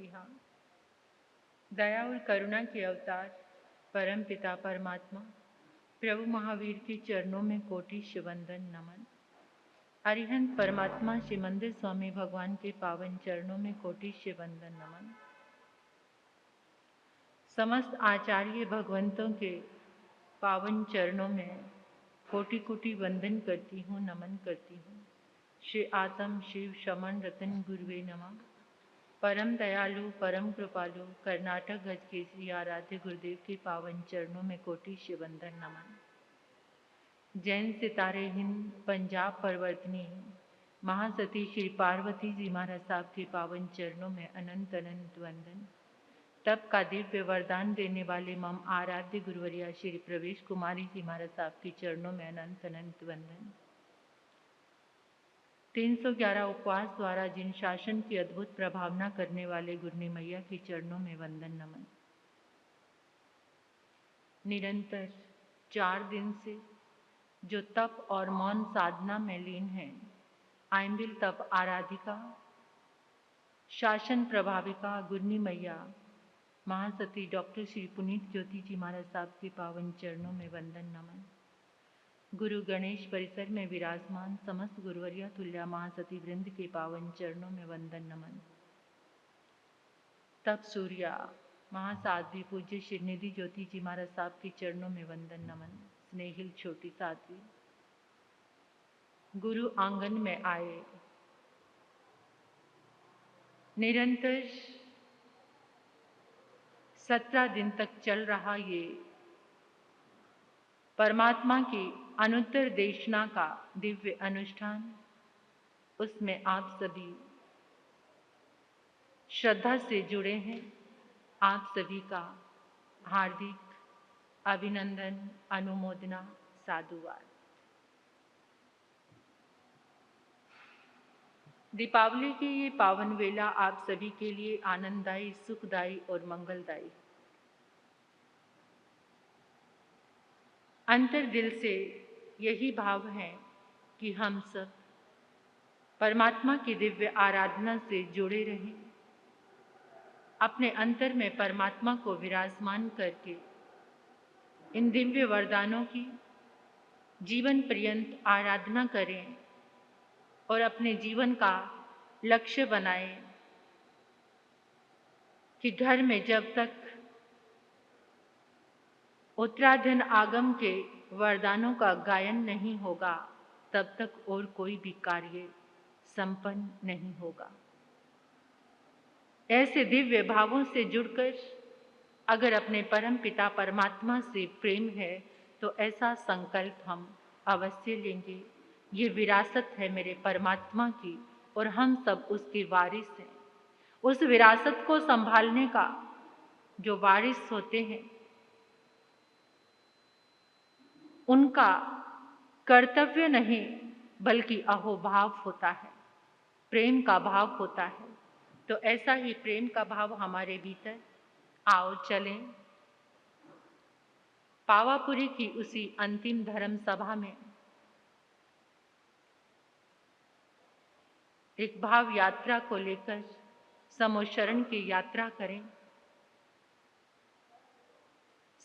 प्रतिहा। दया और करुणा के अवतार परम पिता परमात्मा प्रभु महावीर के चरणों में कोटि वंदन नमन। अरिहंत परमात्मा श्री मंदिर स्वामी भगवान के पावन चरणों में कोटि वंदन नमन। समस्त आचार्य भगवंतों के पावन चरणों में कोटि कोटि वंदन करती हूँ, नमन करती हूँ। श्री आत्म शिव शमन रतन गुरुवे नमः। परम दयालु परम कृपालु कर्नाटक गज केसरी आराध्य गुरुदेव के पावन चरणों में कोटि वंदन नमन। जैन सितारे हिंद पंजाब परवर्तनी महासती श्री पार्वती जी महाराज साहब के पावन चरणों में अनंत अनंत वंदन। तब का दिव्य वरदान देने वाले मम आराध्य गुरुवरिया श्री प्रवेश कुमारी जी महाराज साहब के चरणों में अनंत अनंत वंदन। 311 उपवास द्वारा जिन शासन की अद्भुत प्रभावना करने वाले गुरनी मैया के चरणों में वंदन नमन। निरंतर 4 दिन से जो तप और मौन साधना में लीन है, आइंबिल तप आराधिका शासन प्रभाविका गुरनी मैया महासती डॉक्टर श्री पुनीत ज्योति जी महाराज साहब के पावन चरणों में वंदन नमन। गुरु गणेश परिसर में विराजमान समस्त गुरुवरिया तुल्या महासती वृंद के पावन चरणों में वंदन नमन। तप सूर्या महासाध्वी पूज्य श्रीनिधि ज्योति जी महाराज साहब के चरणों में वंदन नमन। स्नेहिल छोटी साध्वी गुरु आंगन में आए, निरंतर 17 दिन तक चल रहा ये परमात्मा की अनुत्तर देशना का दिव्य अनुष्ठान, उसमें आप सभी श्रद्धा से जुड़े हैं। आप सभी का हार्दिक अभिनंदन, अनुमोदना, साधुवाद। दीपावली की ये पावन वेला आप सभी के लिए आनंददायी, सुखदायी और मंगलदायी। अंतर दिल से यही भाव है कि हम सब परमात्मा की दिव्य आराधना से जुड़े रहें, अपने अंतर में परमात्मा को विराजमान करके इन दिव्य वरदानों की जीवन पर्यंत आराधना करें और अपने जीवन का लक्ष्य बनाएं कि घर में जब तक उत्तराधन आगम के वरदानों का गायन नहीं होगा, तब तक और कोई भी कार्य संपन्न नहीं होगा। ऐसे दिव्य भावों से जुड़कर अगर अपने परम पिता परमात्मा से प्रेम है तो ऐसा संकल्प हम अवश्य लेंगे। ये विरासत है मेरे परमात्मा की और हम सब उसके वारिस हैं। उस विरासत को संभालने का जो वारिस होते हैं, उनका कर्तव्य नहीं बल्कि अहोभाव होता है, प्रेम का भाव होता है। तो ऐसा ही प्रेम का भाव हमारे भीतर आओ चलें पावापुरी की उसी अंतिम धर्म सभा में एक भाव यात्रा को लेकर समोशरण की यात्रा करें।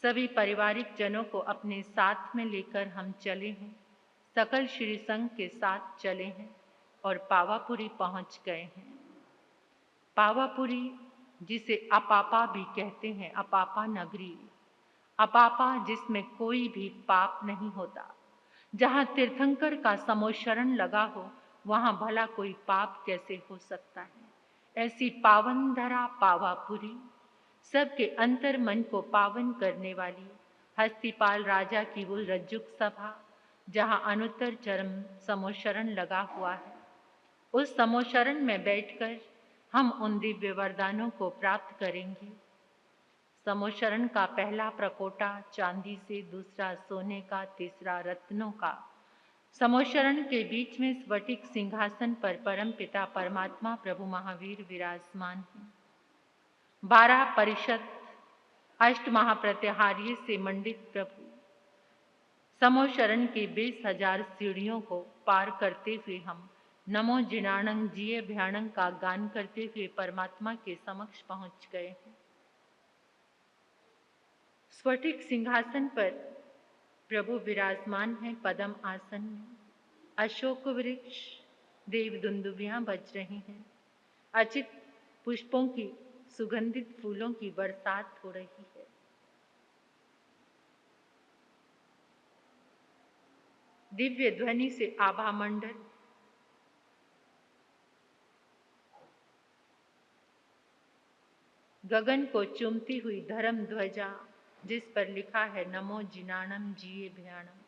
सभी पारिवारिक जनों को अपने साथ में लेकर हम चले हैं, सकल श्री संघ के साथ चले हैं और पावापुरी पहुंच गए हैं। पावापुरी जिसे अपापा भी कहते हैं, अपापा नगरी, अपापा जिसमें कोई भी पाप नहीं होता। जहाँ तीर्थंकर का समोशरण लगा हो वहाँ भला कोई पाप कैसे हो सकता है। ऐसी पावन धरा पावापुरी, सबके अंतर मन को पावन करने वाली हस्तिपाल राजा की वो रज्जुक सभा, जहाँ अनुत्तर चरम समोशरण लगा हुआ है। उस समोशरण में बैठकर हम उन दिव्य वरदानों को प्राप्त करेंगे। समोशरण का पहला प्रकोटा चांदी से, दूसरा सोने का, तीसरा रत्नों का। समोशरण के बीच में स्फटिक सिंहासन पर परम पिता परमात्मा प्रभु महावीर विराजमान हैं। 12 परिषद अष्ट महाप्रत्यहार्य से मंडित प्रभु समोशरण के 20,000 सीढ़ियों को पार करते हुए हम नमो जिनाणं जिये भ्याणं का गान करते हुए परमात्मा के समक्ष पहुंच गए हैं। स्फटिक सिंहासन पर प्रभु विराजमान हैं पद्म आसन में। अशोक वृक्ष देव दुंदुभियां बज रही हैं। अचित पुष्पों की सुगंधित फूलों की बरसात हो रही है। दिव्य ध्वनि से आभा मंडल गगन को चूमती हुई धर्म ध्वजा जिस पर लिखा है नमो जिनाणं जिये भ्याणं।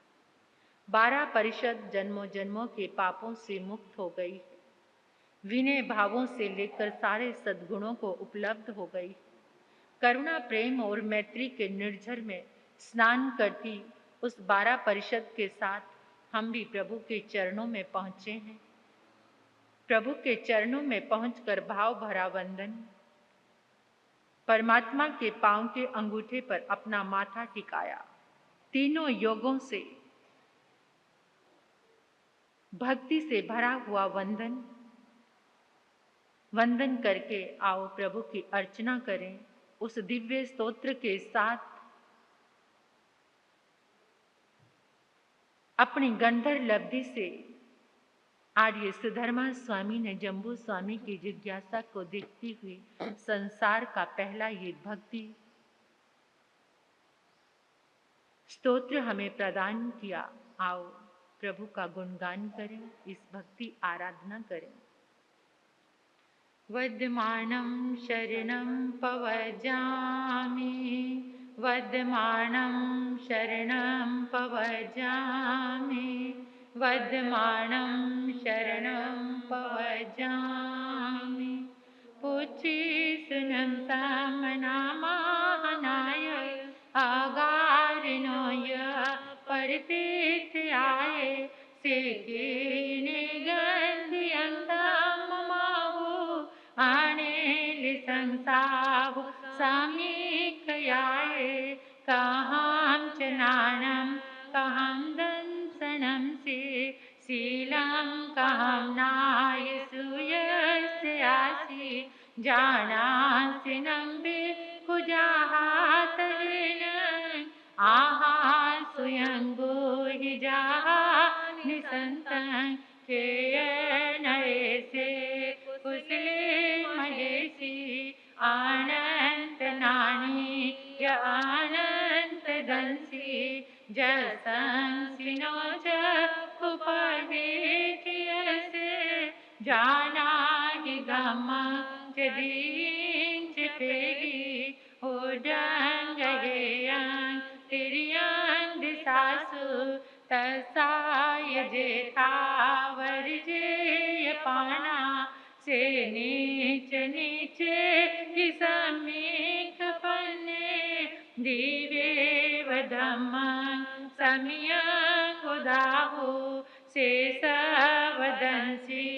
12 परिषद जन्मों जन्मों के पापों से मुक्त हो गई है। विनय भावों से लेकर सारे सद्गुणों को उपलब्ध हो गई। करुणा प्रेम और मैत्री के निर्झर में स्नान करती उस 12 परिषद के साथ हम भी प्रभु के चरणों में पहुंचे हैं। प्रभु के चरणों में पहुंचकर भाव भरा वंदन। परमात्मा के पांव के अंगूठे पर अपना माथा टिकाया। तीनों योगों से भक्ति से भरा हुआ वंदन। वंदन करके आओ प्रभु की अर्चना करें उस दिव्य स्तोत्र के साथ। अपनी गंधर लब्धि से आर्य सुधर्मा स्वामी ने जम्बू स्वामी की जिज्ञासा को देखती हुई संसार का पहला ये भक्ति स्तोत्र हमें प्रदान किया। आओ प्रभु का गुणगान करें, इस भक्ति आराधना करें। वद्यमानं शरणं पवजामि, वद्यमानं शरणं पवजामि, वद्यमानं शरणं पवजामि। पुच्छिसुनं सामनामाहनाय आगारिनो य परितीर्थयाय सेकेने गन्धियन्तं ममाहु आनेलि संसाहु सामीकयाय। कहं च नानं कहं दंसनं से शीलं कहं नाय सूयस्यासि जानासि नम्बे कुजाहातहीनं आहा सुयंगो हि जाहा निसंतं केयनयसे कुशले महेशी अनंत नानी य अनंत दंसी जसंसिनो च कुपहेतियसे जाना हि गम्मा च दींच पेगी उडंगयं तिरियं दिशासु तसाय जेठावर्जेय पाना से नीच नीचे ही समीख पन्ने दिवे वधम्मं समियं उदाहु से सवदंसी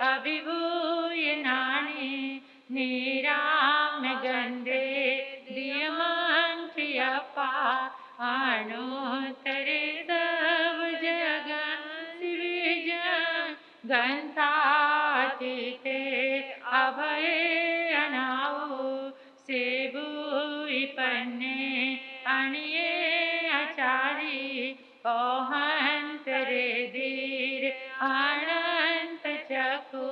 अभिभूय नानी निराम गंधे दियमंत्रियपा अनुत्तरे सब जगं शिविजं गंधातीते अभये अनावु सेबुई पन्ने अणिये आचारी ओहंतरे धीर अनंत चक्षु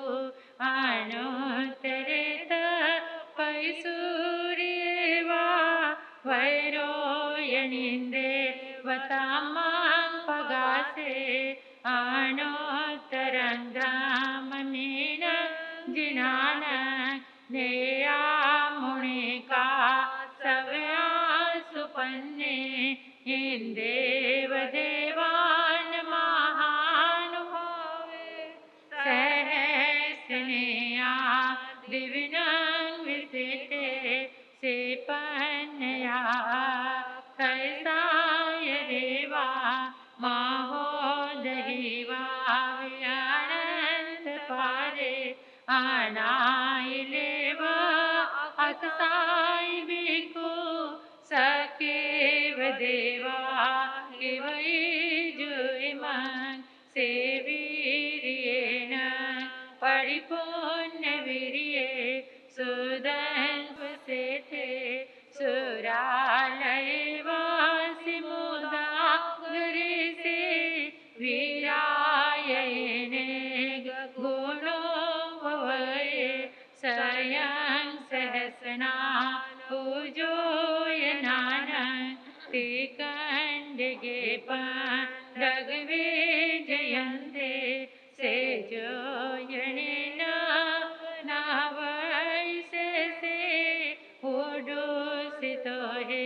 अनुत्तरे पैसूर्येवा वैरोयनिंदे वतामं पगासे अनुत्तरंगमनीन जिनानं नेया मुनिका सव्या सुपन्ने इंदेव देवान महानुभावे सहस्रनेया दिविनं विसिते से पन्नया कैसाय देवा महोदहिवा अनंत पारे अनाइलेव अकसाई बिकु सकेव देवा केवई जुइमं सेवीर्येन परिपूर्ण वीर्ये सुदंसे थे सुरालय वासी मुदागरे से वीरायने गुणो भवये स्वयं सहसना पूजोयनानं ते कंडगे रघवे जयन्ते से जोयने नावैसे से उडुसितो हे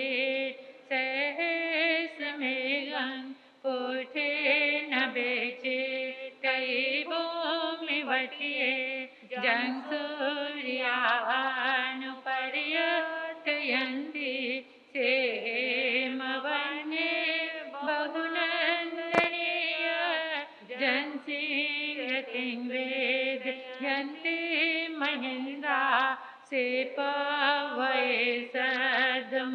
सहस मेघं पुठे न बेचे कई भूमि वटिये जं सूर्यानुपर्यटयन्ति सेमवन्ये बहुनन्दनीय जनसिंहतिं वेदयन्ति महिन्द्रा से पवये सद्महापगासे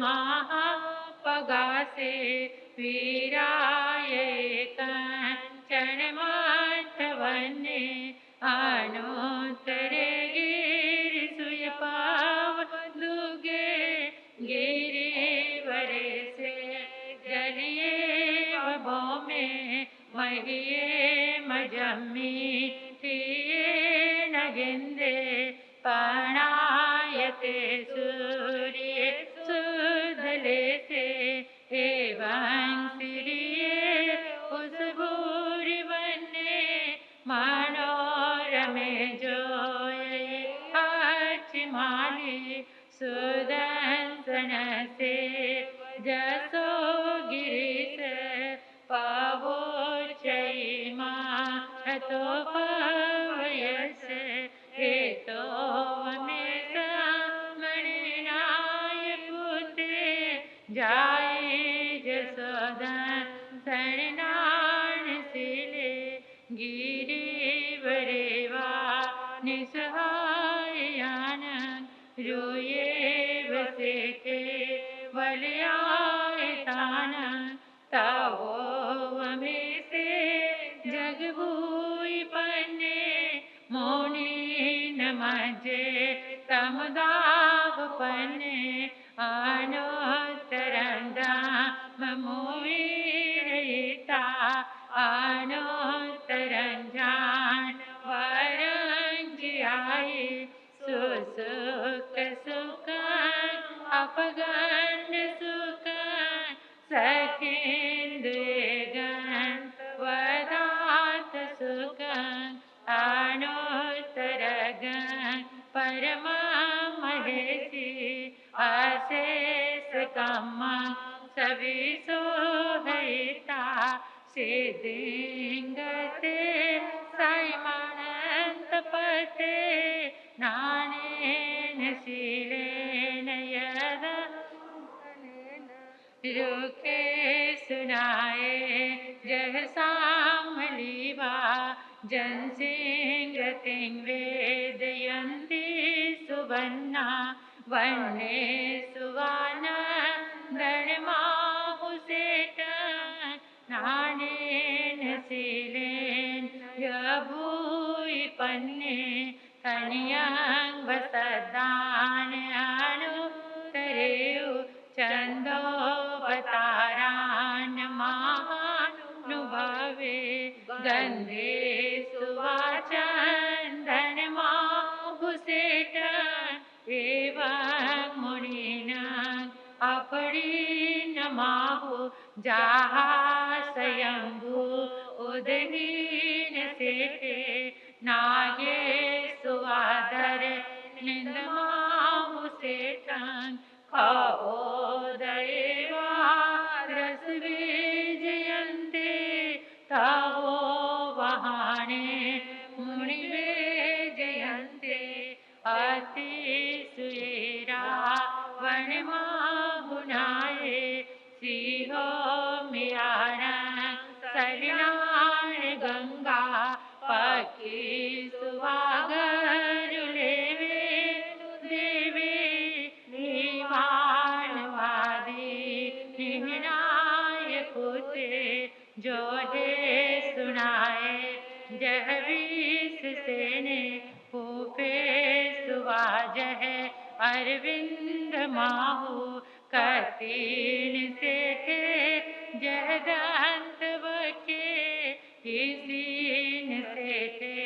वीराय कंचनमाठवन्ये अनुत्तरे गिरिसुयपावदुगे गिरिवरे से जलिये भौमे महिये मजम्मी थिये नगिंदे पणायते सूर्ये सुधले से एवं सिरिये उस भूरि वन्ने मनोरमे जोये आचिमाली सुदंसन से जसो गिरीश पावोचैमा तो पवयस हेतो में समणनाय पुत्रे जाए जसोदन शरणान सिले गिरिवरेवा निसहायन रोये बसे के वलयायतान तावो में से जगभूई पन्ने मोनी नमजे तमदाव पन्ने आनोत्तरंदा ममुवीरयिता आनोत्तरंजान वरंजियाई सुसुख सुखं अपगंड सुखं सखिंद्वेगं वदात सुखं अनुत्तरगं परमं महेशि अशेष कामं सविसोहयिता सिद्धिंगते सायमानंतपते नानेन शीलेन यदा रुखे सुनाए जह सामलीवा जनसिंहतिं वेदयन्ति सुवन्ना वन्ने सुवानन्दनमाहुसेट नानेन शीलेन यभूयि पन्ने कन्यां वसदान अनुत्तरेयु चंदोवतारान महानुभवे गंधे सुवाचंदन माहुसेट एवं मुनिना अपड़ी नमाहु जहा स्वयंभू उदनीन सेठे नागे सुवादर निंदमाहु सेठं खाओदयवा रसविजयन्ते तावो वहाने मुनिवे जयन्ते अतिसुयेरा वनमाहुनाये सिंहो मियारा सलिलान गंगा पकी सुवा अरविंद माहू कतीन से थे जगदंत बके सीन से थे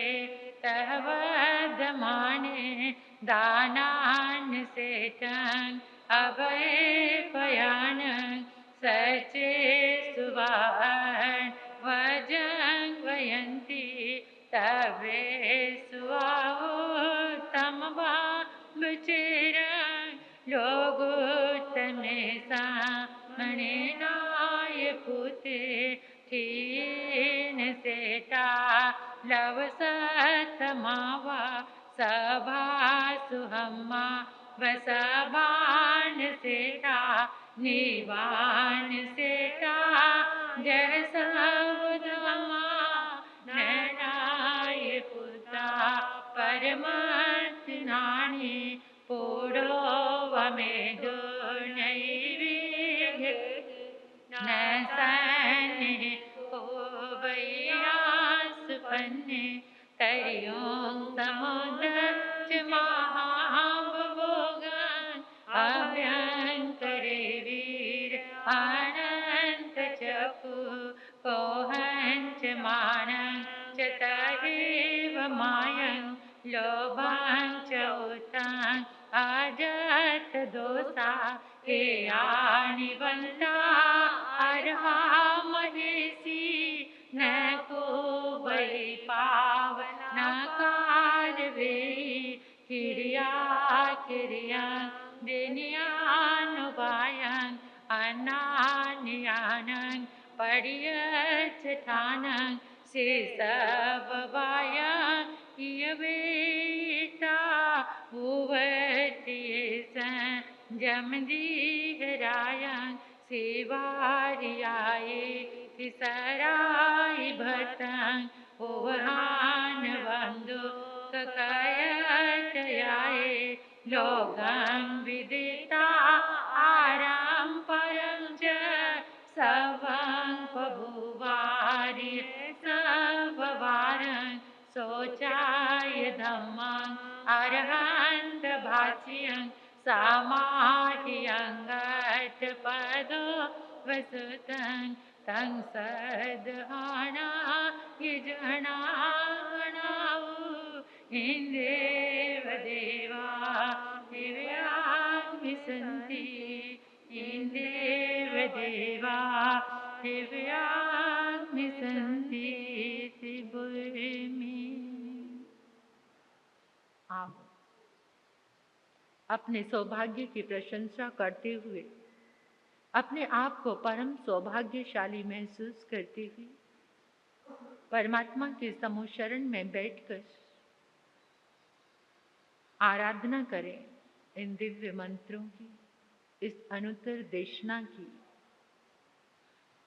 तहवद माने दानान से टंग अभय पयान सचे सुवान वजंग वयंती तवे सुआहो तमबा बचेरंग लोगोत्तमे सामने नाय पुते ठीन सेटा लव सतमावा सभा सुहम्मा वसबान सेटा निवान सेटा जय सबदमा नैनाय पुता परमत नानी पोड़ो वमेदो नैविघ्न न सन्ने ओ वैयास पन्ने तरियों समुद्र च महाभोगन अभ्यंकरे वीर अनंत चपु कोहंच मानं च तदेव मायं लोभं च उतं अजत दोषा हे आनिवन्ता अर्हा महेशी न को वै पावन कार वे किरिया किरिया दिन्यानुबायं अनान्यानं पडियच ठानं से सब बायं यवेटा उवतिये जमदीहरायं सेवारियाये तिसराय भटं ओहान बंधु ककयतयाये लोगं विदिता आरं परं च सवं बभुवारि सववारं सोचाय धम्मं अरहन्त भाष्यं समाहियंगत पदो वसुतं तं सदहाना यजनागणाऊ इंदेव देवा दिव्याग्नि सन्ति इंदेव देवा दिव्याग्नि सन्ति त्रिभुवि आओ अपने सौभाग्य की प्रशंसा करते हुए अपने आप को परम सौभाग्यशाली महसूस करते हुए परमात्मा के समूह शरण में बैठकर आराधना करें इन दिव्य मंत्रों की, इस अनुत्तर देशना की।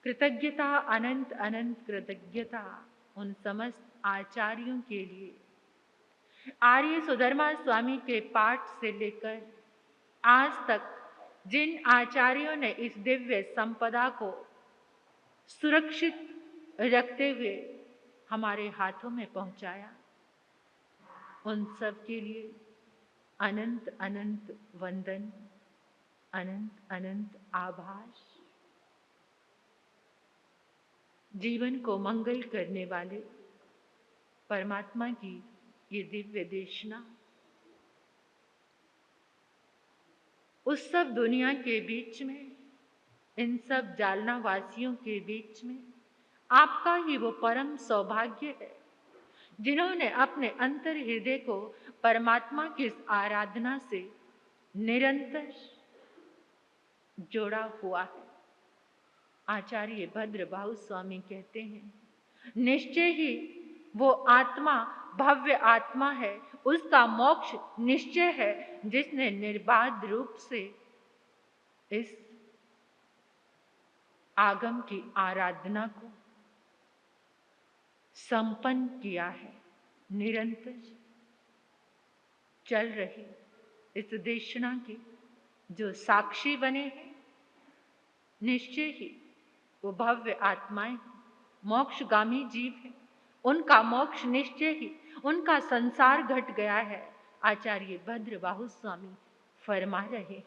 कृतज्ञता, अनंत अनंत कृतज्ञता उन समस्त आचार्यों के लिए आर्य सुधर्मा स्वामी के पाठ से लेकर आज तक जिन आचार्यों ने इस दिव्य संपदा को सुरक्षित रखते हुए हमारे हाथों में पहुंचाया, उन सब के लिए अनंत अनंत वंदन, अनंत अनंत आभार। जीवन को मंगल करने वाले परमात्मा की ये दिव्य देशना उस सब दुनिया के बीच में, इन सब जालना वासियों के बीच में आपका ही वो परम सौभाग्य है जिन्होंने अपने अंतर हृदय को परमात्मा की इस आराधना से निरंतर जोड़ा हुआ है। आचार्य भद्रबाहु स्वामी कहते हैं, निश्चय ही वो आत्मा भव्य आत्मा है, उसका मोक्ष निश्चय है जिसने निर्बाध रूप से इस आगम की आराधना को संपन्न किया है। निरंतर चल रही इस देशना के जो साक्षी बने हैं, निश्चय ही वो भव्य आत्माएं मोक्षगामी जीव है। उनका मोक्ष निश्चय ही, उनका संसार घट गया है। आचार्य भद्रबाहु स्वामी फरमा रहे।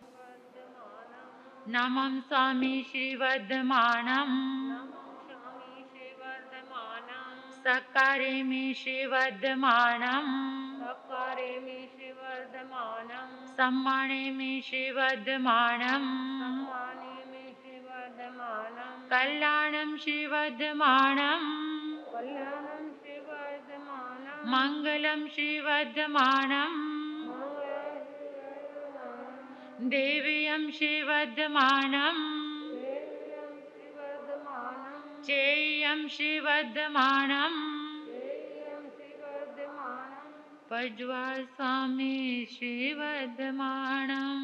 नमः स्वामी श्री वर्धमानम, सकारे में श्री वर्धमानम, सम्माने में श्री वर्धमानम, कल्याणम श्री वर्धमानम, मंगलम श्री वर्धमानम, देव्यम श्री वर्धमानम, चेयम श्री वर्धमानम, पज्वा स्वामी श्री वर्धमानम,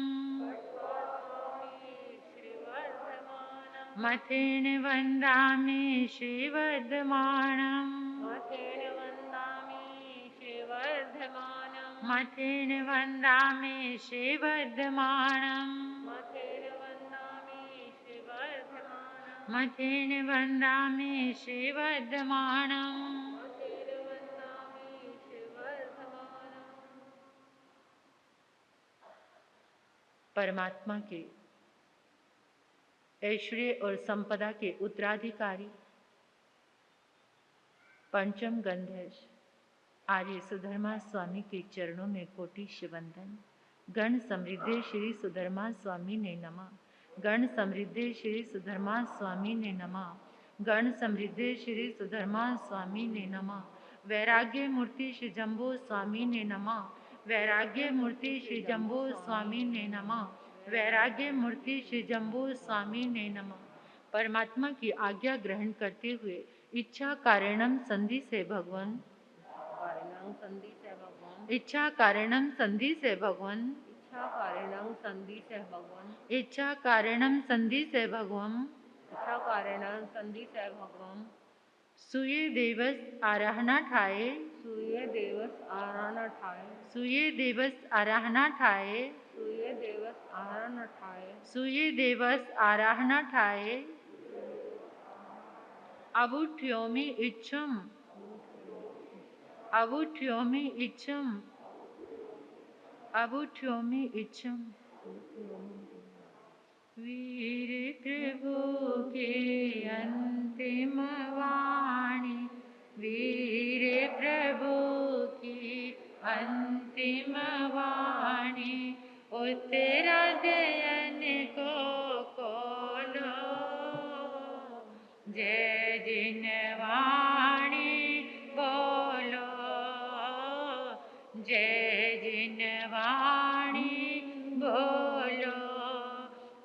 मथेन वंदामि श्री वर्धमानम, मथेन वंदामि श्री वर्धमानम, मथेन वंदामि श्री वर्धमानम। परमात्मा के ऐश्वर्य और संपदा के उत्तराधिकारी पंचम गंधर्व आर्य सुधर्मा स्वामी के चरणों में कोटिश वंदन। गण समृद्धि श्री सुधर्मा स्वामी ने नमः। गण समृद्धि श्री सुधर्मा स्वामी ने नमः। गण समृद्धि श्री सुधर्मा स्वामी ने नमः। वैराग्य मूर्ति श्री जम्बो स्वामी ने नमः। वैराग्य मूर्ति श्री जम्बो स्वामी ने नमः। वैराग्य मूर्ति श्री जम्बो स्वामी ने नमः। परमात्मा की आज्ञा ग्रहण करते हुए इच्छा कारणम संधि से भगवान, इच्छा कारणम संधि से भगवान, इच्छा कारणम संधि से भगवान, इच्छा कारणम संधि से भगवान, इच्छा कारणम संधि से भगवान। सुये दिवस आराहना ठाए, सुये दिवस आराहना ठाए, सुये दिवस आराहना ठाए, सुये दिवस आराहना ठाए, सुये दिवस आराहना ठाए। अबुठ्योमि इच्छम, अबुठ्योमि इच्छम, अबुठ्योमि इच्छम। वीर प्रभु की अंतिम वाणी, वीर प्रभु की अंतिम वाणी, उत्तरा दयन को खोलो, जय जिनवाणी बोलो, जय जिनवाणी बोलो।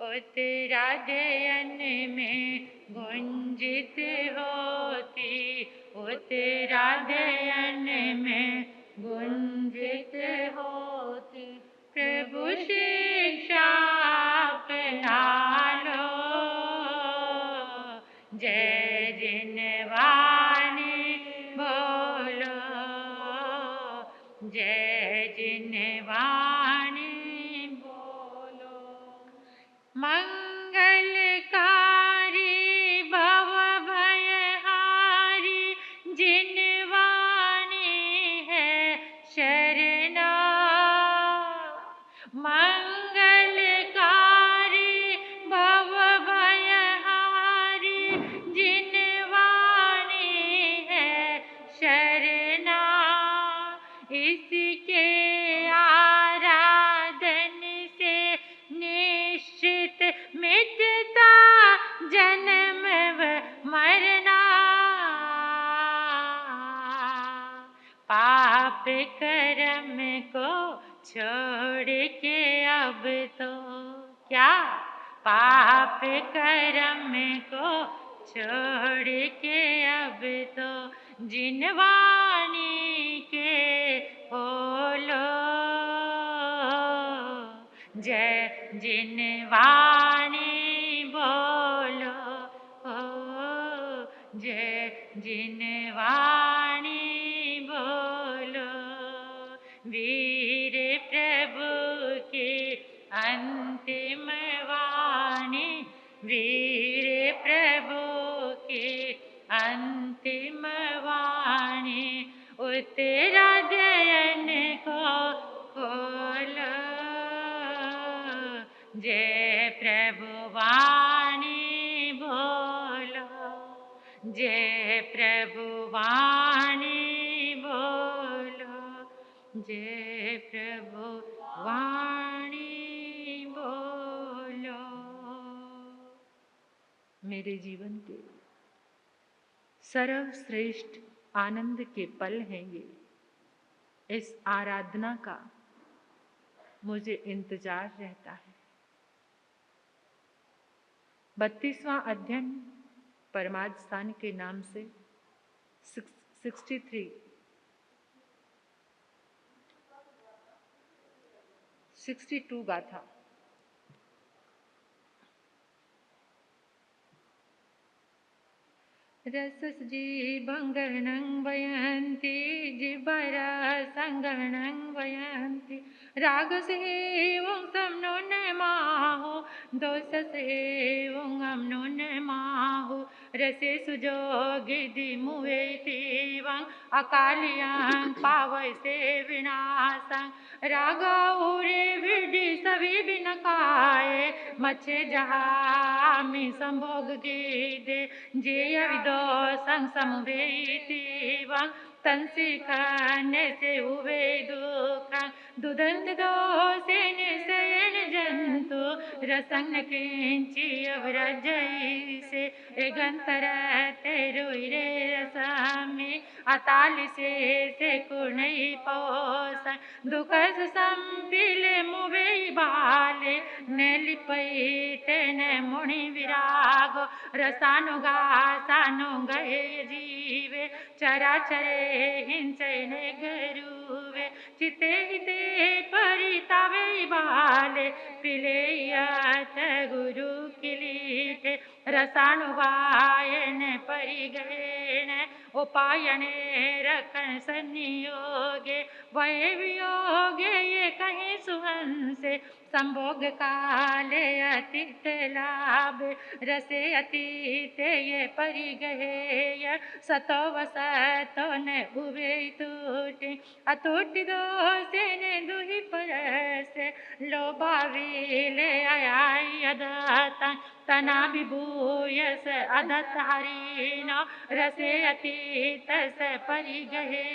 उत्तरा दयन में गुंजित होती, उत्तरा दयन में गुंजित होती। प्रभु शिक्षा अपना लो, जय जिनवाणी बोलो, जय जिनवाणी बोलो। मंगलकारी भव भयहारी, जिनवाणी है शरणा। मंगलकारी भव भयहारी, जिनवाणी है शरणा। इसके आराधन से निश्चित मिटता जन्म व मरना। पाप कर्म को छोड़ के अब तो क्या, पाप कर्म को छोड़ के अब तो जिनवाणी के बोलो, जय जिनवाणी बोलो, जय जिनवाणी बोलो। वीर प्रभु की अंतिम वाणी, वीर प्रभु की अंतिम वाणी, उत्तरा दयन को खोलो, जय प्रभु वाणी बोलो, जय प्रभु वाणी बोलो, जय प्रभु वाणी बोलो। मेरे जीवन के सर्वश्रेष्ठ आनंद के पल हैं ये। इस आराधना का मुझे इंतजार रहता है। 32वां अध्ययन परमार्थ स्थान के नाम से 62 गाथा। रसस जीवंगणं वयन्ति जिबरा संगणं वयन्ति रागसेवं समनो न माहो दोषसेवं अमनो न माहो रसे सुजोगिदि मुवेतिवं अकालियं पावैसे विनाशं रागौरे विधि सभी बिनकाये मच्छे जहामि संभोग गीदे जेय विदो संसमुवेतिवं तंसिकाने से उवे दुखं दुदंत दोषेन सेन जंतु रसंग किंची अवरजैसे एगंतर तेरुइरे रसामि अतालि से कुणई पोस दुखस संपिले मुवे बाले नेलिपई तेने मुनि विरागो रसानुगासानु गए जीवे चराचरे हिंसने गरुवे चिते हिते परितावे बाले पिलेयत गुरु किलीटे रसानुवायन परिगेण उपायने रखन संयोगे वये वियोगे ये कहीं सुहंसे संभोग काले अतीत लाभ रसे अतीत ये परिगहेय सतो वसतो न उवे टूटे अटूट दोषे ने दुहि परसे लोभाविले आय अदता तना विभूयस अदत हरिणो रसे अतीत से परिगहे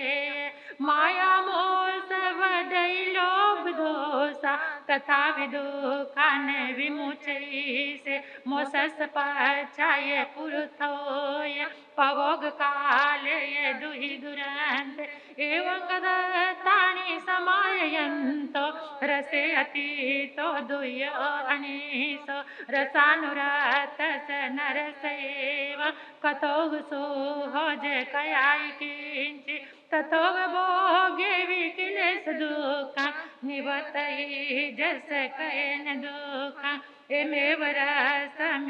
माया मोह सवदई लोभ दोषा तथा विदुखान विमुचई से मोसस पचाय पुरुथोय पवोग काल ये दुहि दुरंत एवं गदतानि समाययन्तो रसे अतीतो दुह्यो अनीसो रसानुरत स नरसेव कतोः सोहज कयाय किंचि ततो भोगे विकिलेश दुःखं निवतई जस कयन दुःखं एमेव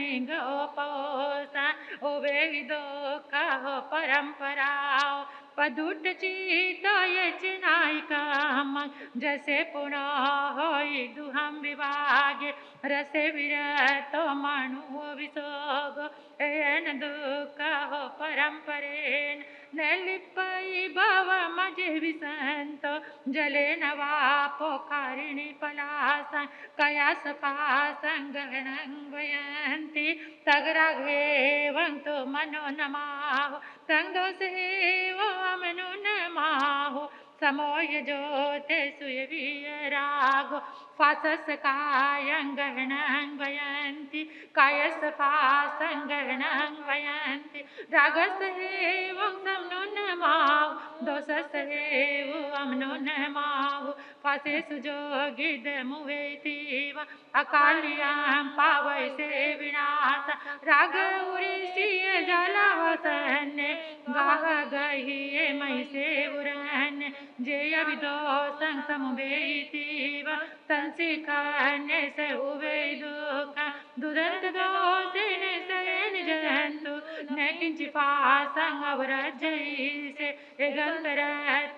रसमिगोपोसा ओवे दुःखो परंपराओ पदुट चितो ये चिनाई कामं जैसे पुनः होई दुहम विभागे रसे विरतो मनु विसोगो एन दुःख हो परंपरेण नलिपई भव मजे विसंतो जले नवापो कारिणी पलासा कयास पासं गहनं वयन्ति तगराघेवं तो मनो नमाहो तंगोसेवो मनो नमाहो समोय जोते सुयवीय रागो फासस कायं गहनं वयन्ति कायस फासं गहनं वयन्ति रागस एवं समनो नमाहो दोषस एवं अमनो नमाहो फासे सुजोगिद मुवेतिव अकालियां पावैसे विनाश राग उरिसिय जलवसन्ने गाह गहिये मैसे उरन जेय विदोषं समुवेतिव तंसिकान्य से उवे दुःख दुदंत दोषेन सेन जन्तु न किंचि पासं अवरजैसे एगंतर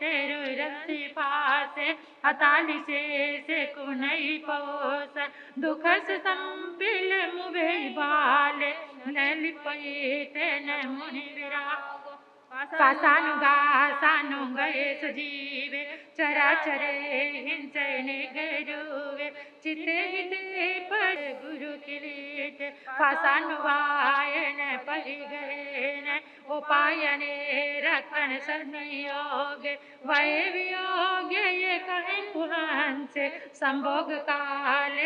तेरुरसि पासे अतालि से कुनई पोस दुखस संपिल मुवे बाले नलिपई तेन मुनि विरागो पासानुगा सानुगए सजीवे चरा चराचरे हिंसैने गरुवे चिते हिते पर गुरु किरीट फासानुवायन परिगयन उपायने रखण संयोग वय वियोग ये कहीं पुराण से संभोग काल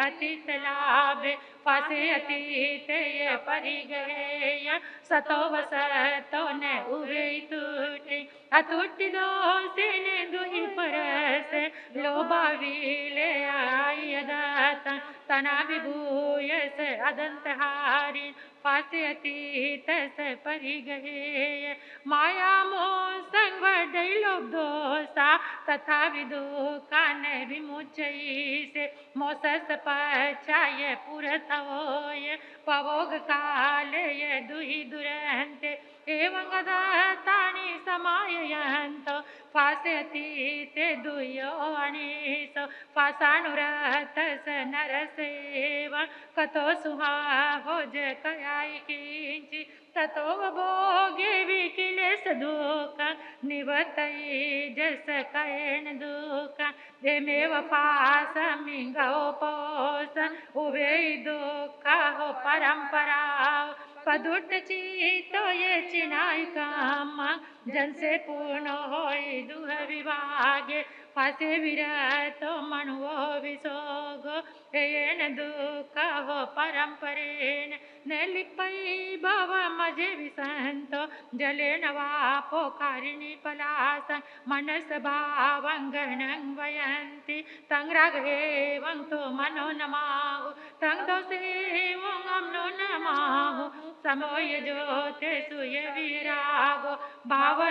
अतीत लाभ फासे अतीत ये परिगय सतो वसतो न उवे टूटे अटूट दोषिन दुहि परस लोभा विले आय दाता तना विभूयस अदंत हारि फासे अतीत स परिगय माया मोह संग दैलो दोषा तथा विदुकान विमुचई से मोसस पचाय पुरतवोय पवोग काल ये दुहि दुरंत एवं गदातानि समाययन्त फासे अतीते दुह्यो अनीस फासानुरतस नरसेव कतो सुहाहोज कयाय किंचि ततो भोगे विकिलेश दुःख निवतई जस कयन दुःख देमेव फासमिंगो पोस उभे दुःख हो परंपरा पदुट चीतो ये चिनाई काम जन से पूर्ण होई दुह विभागे फासे विरतो मनुवो विसोग येन दुःख हो परंपरेन न लिपई भव मजे विसंतो जले नवापो कारिणी पलास मनस भावंगणं वयन्ति तं राघवेवं तो मनो नमाहु तं दोषेवं अम्नो नमाहु समोय ज्योते सुय विरागो भाव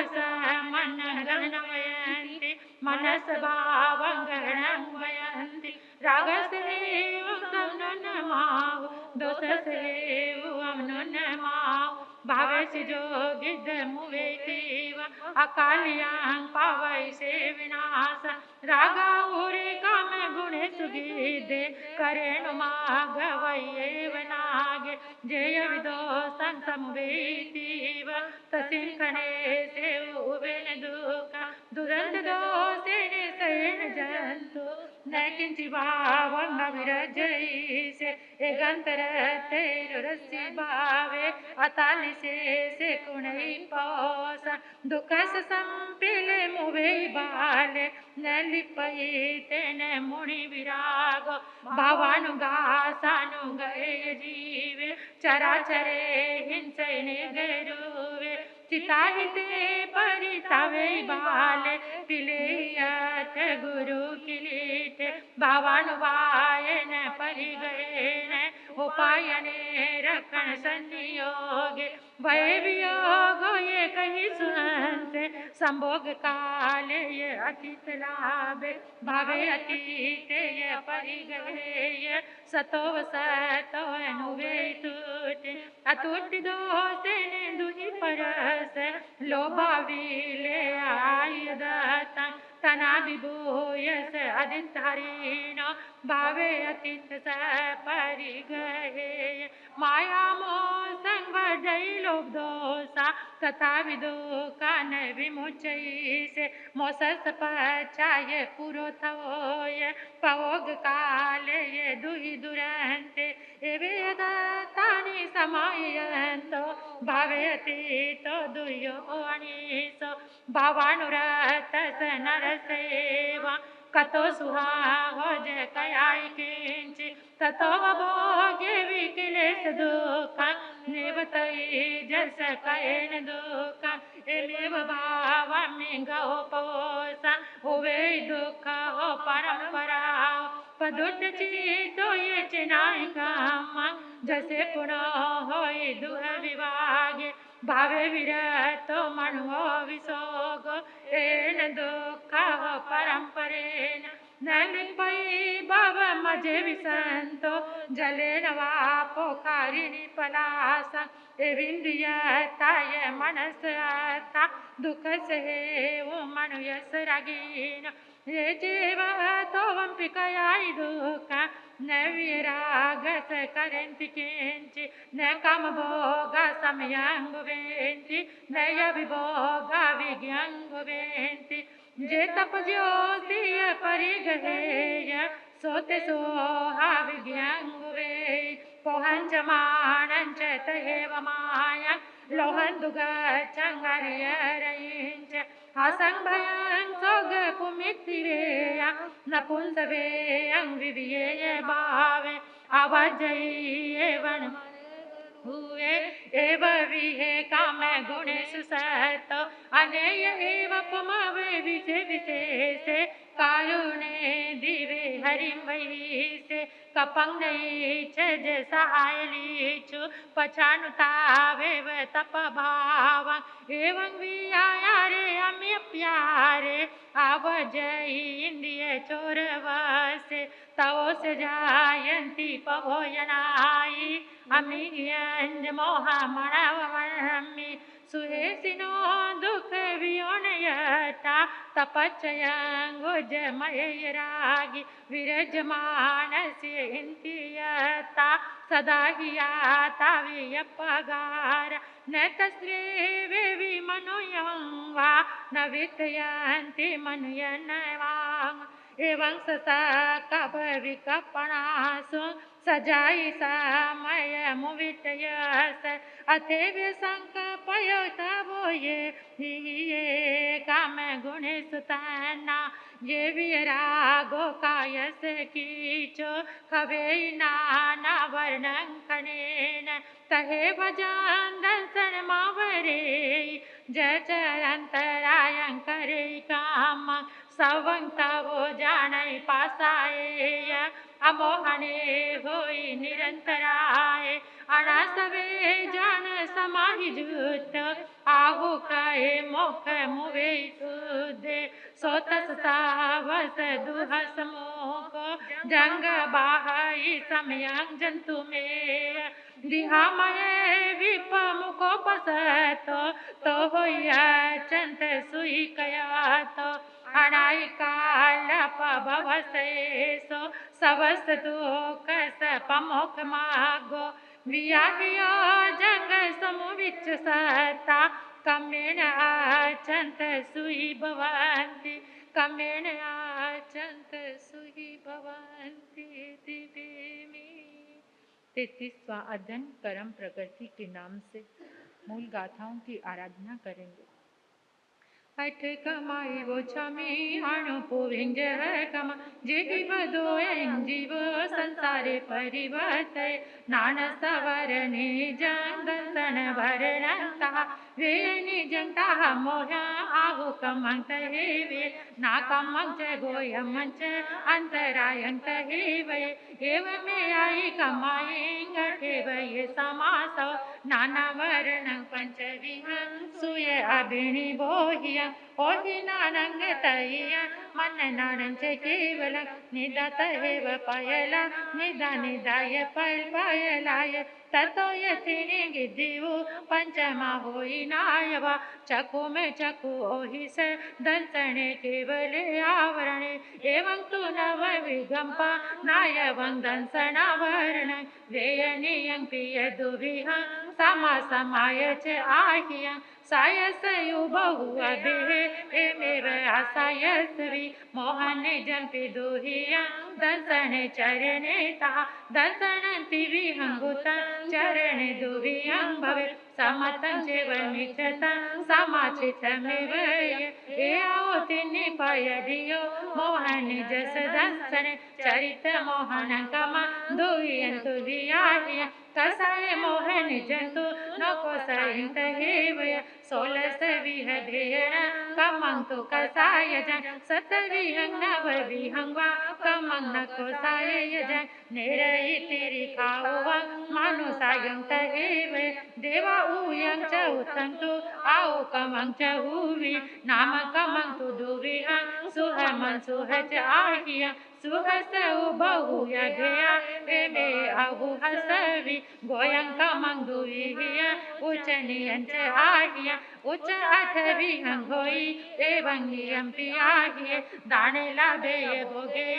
मन गणवयन्ति मनस भावंगणं वयन्ति रागसेवं तमनो नमाहु दोषसेवं नो नमाहु भावेश जोगिद मुवेतीव अकालियां पावै से विनाश रागाउरे काम गुणे सुगीदे करेणु माघवयेव नागे जय विदोषं समुवेतीव तसिंकणे से उबेन दुःख दुरंत दोषेन सैन जंतु न किंचि भावं अविरजयि से एगंतर तेरुरसी भावे अतालि से कुणई पोस दुखस संपिले मुवे बाले न लिपई तेन मुनि विराग भावानुगासानु गए जीवे चराचरे हिंसैने गरुवे चिताहिते परितावे बाले पिलेयत गुरु किलीट भावानुवायन परिगयन उपायने रखण संयोगे भय वियोग ये कही सुनत संभोग काल ये अतीत लाभ भावे अतीत ये परिगय सतो सतो अनुवे टूट अटूट दोषेन दुहि परस लोभा विले आय दाता तना विभूयस अदित हरिण भावे अतीत स परिगय माया मोह संग दैलोभ दोषा तथा विदुकान विमुचई से मोसस पचाय पुरोथवोय पवोग काल ये दुहि दुरंते एवेदतानि समायन्तो भावे अतीतो दुह्यो अनीसो भावानुरतस नरसेवा कतो सुहाहोज कयाय किंचि ततो भोगे विकिलेश दुःख निवतई जस कयन दुःख एमेव भावमिंगो पोसा हुवे दुःख हो परंपरा पदुट चीतो ये चिनाई काम जसे पुनः होई दुह विभागे भावे विरतो मनुवो विसोग एन दुःख हो परंपरेन न लिपई भव मजे विसंतो जले नवापो कारिणी पलास एविंद्रियताय मनस आता दुख से वो मनुयस रागीन ये जीव तो वंपिकयाय दुःख न विराग सकरन्ति किंचि न कामभोग समयंगुवेन्ति न यभिभोग विज्ञंगुवेन्ति जे तप ज्योतिय परिगहेय सोते सोहा विज्ञंगुवे पोहंच मानंच तहेव माया लोहंदुग चंगरियरयिंच असंभयं सोग पुमितिवेया नपुंसवेयं विविये भावे अवजयी एवं हुए एव विहे काम गुणेषु सत अनेय एव पुमवे विषे विशेषे कारुणे दिवे हरिं वैसे कपंगई छज सहायलीचु पछानुतावेव तप भाव एवं वियारे अम्य प्यारे आवजई इंद्रिय चोरवसे तवो से जायंती पवोयनाई अमीयंज मोहा मणवमि सुहेसिनो दुख वियोनयता तपच्चयंगुज मयरागी विरजमानस्य इंतियता सदा हियाता वियपगार न तस्रे विमनुयं वा न वितयन्ति मनुयनवांग एवं ससा कप विकपणासु सजाई समय मुविटयस अथेव्य संकपय तबो ये काम गुणेषु तना ये विरागो कायस कीचो खवे नाना वर्णं खनेन तहे भजन दर्शन मावरे जय चरंतरायं करे काम सवं तवो जानै पासाय अमोहने होई निरंतराय अनासवे जान समाहि जुत आहु कहे मोख मुवे शुद्धे सोतस सावस दुहस मोक जंग बाहई समयं जंतु में दिहामये विपमुको पसतो तो होया चंत सुई कयात अनाई काल पभवसेसो सवस दुख पमोख मागो वियाहियो जंग समुविच सता कमेण आचंत सुई भवन्ति कमेण आचंत सुई भवन्ति दिव्य में 33वां अध्ययन कर्म प्रकृति के नाम से मूल गाथाओं की आराधना करेंगे। अठ कमाई वो छमी अणुपुविंज कम जीव दोयं जीव संसारे परिवर्तय नान सवरणे जंग सन भरणता वे निजंता मोह आहु कमंत हेवे ना कमंच गोयमंच अंतरायंत हेवे एवं में आई कमाएंग ठेवये समासो नाना वर्ण पंचविहं सुय अभिनि बोहिया ओहि नानंग तैया मन नानंच केवल निदत हेव पायल निदा निदाय पल पायलाय ततो यथिनि गिद्धिवु पंचमा होई नायवा चकु में चकु ओहि से दंसने केवल आवरणे एवं तु नव विगंपा नायवं दंसनावरण वेयनियं प्रिय दुविह समा समाय च आहियं सायस यु बहु अभिहे एमेव आसायस्वी मोहन जंपि दुहियं दंसने चरणे ता दंसनंति विहंगुत चरणे दुहियं भवे समतं चैव मिच्छतं समाचितमेव ये आओतिनि पयदियो मोहन जस दंसने चरित मोहनं कमा दुहियन्तु वियाहियं कसाय मोहन जंतु नको सायंत हेवय सोलस विहदेण कमंतु कसाय जन सत विहंग नव विहंगवा कमंग नको साय जन नेरई तिरि खाओवा मानु सायंत हेवय देवा उयं च उत्तंतु आओ कमंग च हुवी नाम कमंतु दुविहं सुहमन सुहच आहिया सुहस बहु यगया एमे आहु हसवि गोयं कमंग दुविहिया उचनियं च आहिया उच्च आठवी अंगोई एवं पियाहिए दाने लाभे भोगे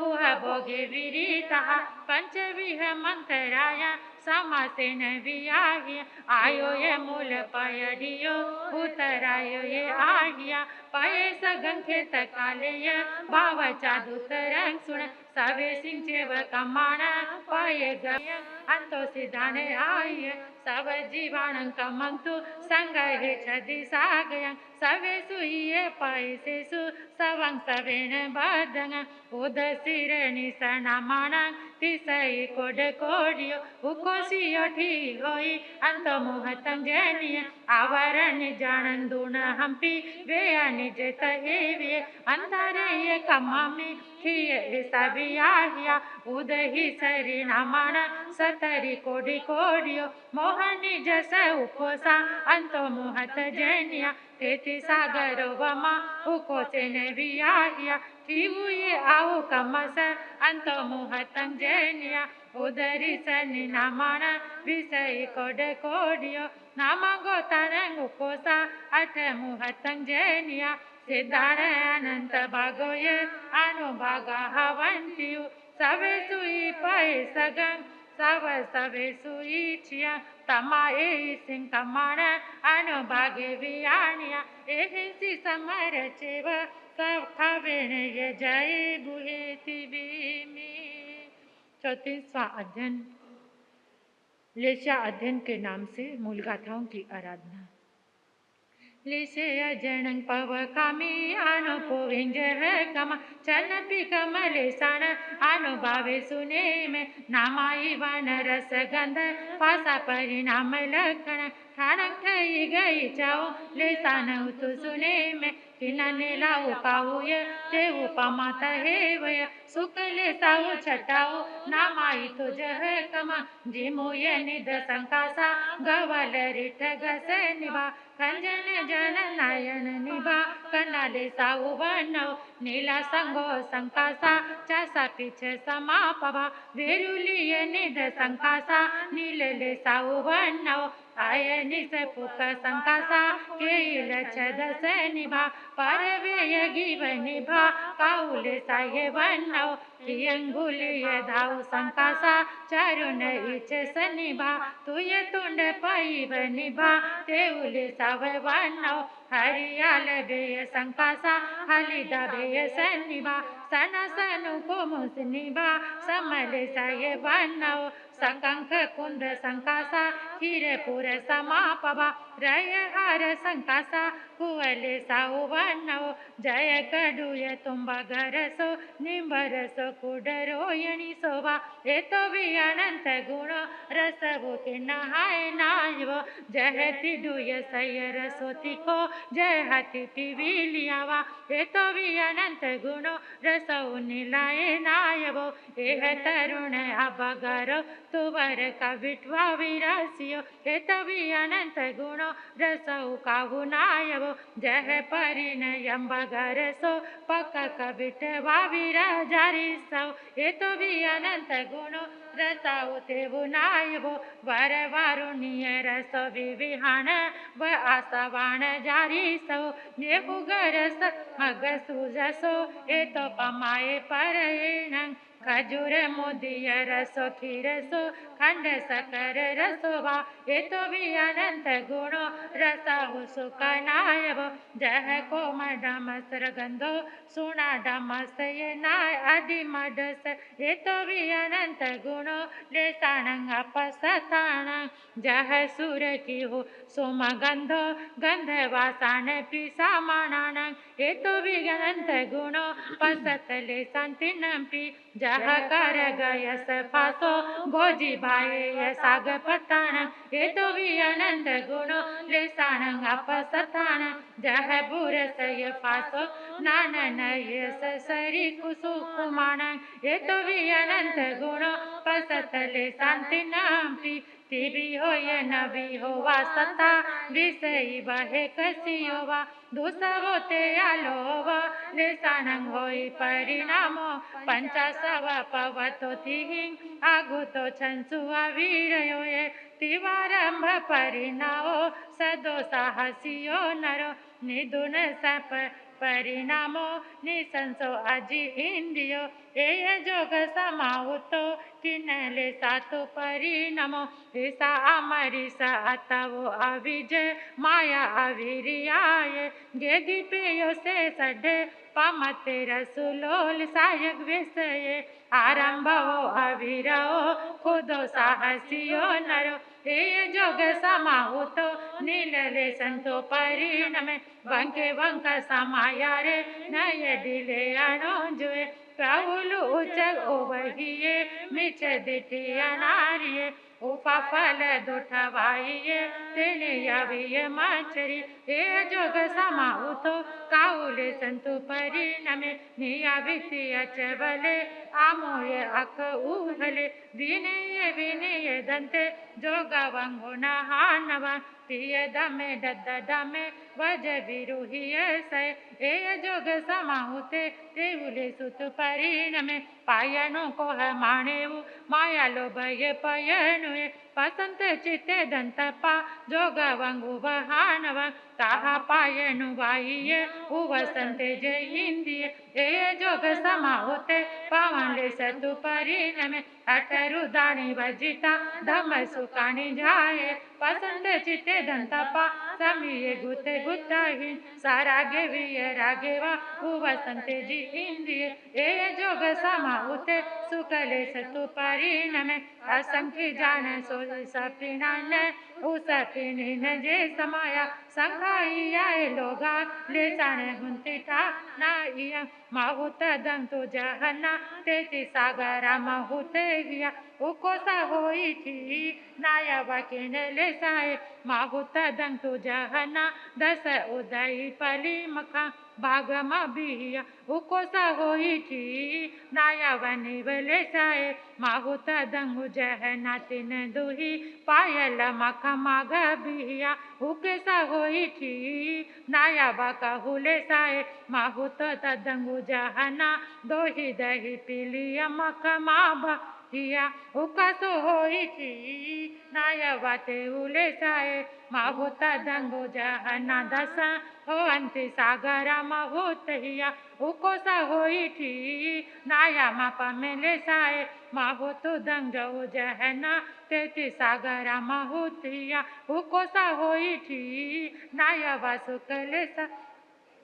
उह भोगे विरीता पंचविह मंत्राय समासेन वियाहिए आयो ये मूल पयडियो उतरायो ये आहिया पये सगंखे तकाले ये भावचा दुतरंग सुन सवे सिंचेव कमाना पये गय अंतो सिधाने आये सब जीवाणं कमंतु संगहे छदि सागयं सवे सुये पैसेसु सवं सवेन बदंग उदसिरनि सनमानं तिसई कोड कोडियो उकोसियो ठी होई अंत मुहतं जनिय आवरण जानंदुन हंपी वे निज तहेविये अंतरे कमामी खिये सबियाहिया उदहि सरी नमन सतरी कोडि कोडियो मोहनि जस उकोसा अंतो मुहत जनिया तेति सागर वमा उकोसेन वियाहिया थिवुये आउ कमस अंतो मुहतं जनिया उदरि सनि नमन विषय कोड कोडियो नामगो तरंग उकोसा अठ मुहतं जनिया सिद्धार अनंत भागोये अनुभागा हवंतियु सवे सुई पय सगं सवे सुई छिया तमाए सिंह कमान अनुभागे वियानिया एहिंसी समर चेव सब खावेण ये जय बुहे तिबीमी। 34वां अध्ययन लेशा अध्ययन के नाम से मूल गाथाओं की आराधना। लिसे अजनंग पव कामी अनुपोविंज है कमा चलपि कमले सान अनुभावे सुने में नामाई वन रस गंध पासा परिणाम लक्षण ठाणंग ठई गई चाओ लेसान उतु सुने में किनने लाओ पाऊय ते उपमा तहेवय सुकले साऊ छटाओ नामाई तुझ है कमा जिमुय निध संकासा गवल रिठ गस निभा कंजन जन नयन निभा कनाले साऊ बनव नीला संगो संकासा चासा पीछे समापवा वेरुलिय निध संकासा नीलले साऊ बनव आय निस पुक संकासा केल छदस निभा परवेय गिव निभा काउले साये बनव अंगुलिय धाव संकासा चारुन इच सनिभा तुय तुंड पैव निभा तेउले साव बनव हरियाल बेय संकासा हलिदा बेय सनिभा सन सनु कोमुस निभा समले साये बनव संकंक कुंद संकासा हिरपुर समापवा रय हार संकासा कुवले साऊ बनव जय कडुय तुम्बा गरसो निंबरसो कुडरोयणी शोभा ये तो भी अनंत गुण रसवो के नहाय नायव जय तिडुय सयर सोतिको जय हति पिविलियावा ये तो भी अनंत गुण रसवो निलाय नायव एह तरुण अबगर तुवर का विटवा विरासियो ये तभी अनंत गुणो रसौ काहु नायव जय परिणयम बगर सो पक कविटवा विराजारी सौ ये तो भी अनंत गुणो रसौ तेवु नायव वर वारुणीय रस विविहान व आसवान जारी सौ नेहु गरस मग सुजसो ये तो पमाए पर खजूर मोदिय रसो खीरसो खंड सकर रसोवा ये तो भी अनंत गुणो रसहु सुखनायव जह कोमडमस गंधो सुना डमस ये नाय आदि मडस ये तो भी अनंत गुणो लेसाणंग अपसताण जह सुर की हो सोम गंधो गंध वासाण पिसा माणाण ये तो भी अनंत गुणो पसत लेसांति नंपी जह कर गयस फासो भोजी भाई साग पताण ये तो भी अनंत गुणो लेसाण अपसताण जह बुरस ये फासो नानन यस सरी कुसु कुमाण ये तो भी अनंत गुणो पसत लेसांति नांपी तिबी हो ये नबी हो वा सता विषयी बहे कसियो वा दुसवो ते आलो वा लेसानंग होई परिणामो पंचासव पवतो तिहिं आगुतो छंसुआ वीरयो ये तिवारंभ परिणामो सदो साहसियो नरो निदुन सप परिणामो निसंसो अजि इंद्रियो ये जोग समाहुतो किनले सातु परिणामो ईसा अमरिसा अतवो अविजय माया अविरियाये गेदी पेयो से सडे पमते रसुलोल सायक विषये आरंभो अविरहो खुदो साहसियो नरो हे जोग समाहुतो नीलले संतो परिणमे वंके वंक समाया रे नय दिले अणोजुए प्रभुलु उचग ओवहिए मिच दिटिया नारिये उपा फल दुठवाइये तेने याविये मचरी हे जोग समाहुतो काउले संतु परिणमे निया वित्तिय चबले आमोये अक उहले विनय विनय दंते जोगा वंगो नहानवा पिय दमे दद्द दमे वज विरुहिय सय ए जोग समाहुते तेउले सुत परिणमे पायनो को है माणेऊ माया लोभय पयनुए पसंत चित्ते दंतपा जोग वंगु बहानवा ताहा पायनु वाइये उवसंते जय इंदिये ए जोग समाहुते पावनले सतु परिणमे अठरु दाणी वजिता धम सुकाणी जाए पसंद चित्ते दंतपा समीये गुते गुताहीन सारागे विय रागेवा उवसंते जी इंद्रिये ए जोग समाहुते सुकले सतु परिणमे असंख्य जाने सो सपिनान उसपिनी न जे समाया संघाई आए लोगा ले जाने हुंती था ना इया माहुत दंग तो जहना तेती सागरा माहुते गया उकोसा होई थी नाया वकिन ले साए माहुत दंग तो जहना दस उदय पली मखा भागमा बिया उकोसा होई थी नाया वनी वले साए माहुत दंग जहना तिन दुही पायल मखा माग बिया उकेसा होई थी नाया बाका हुले साए माहुत दंगु जहना दोही दही पिलिया मखा माबा हिया उकासो होई थी नाया बाते उले साए माहुत दंगु जहना दसा हो अंति सागरा माहुत हिया उकोसा होई थी नाया मापा मेले साए माहुत दंगु जहना तेती सागरा माहुत हिया उकोसा होई थी नाया वासु कलेसा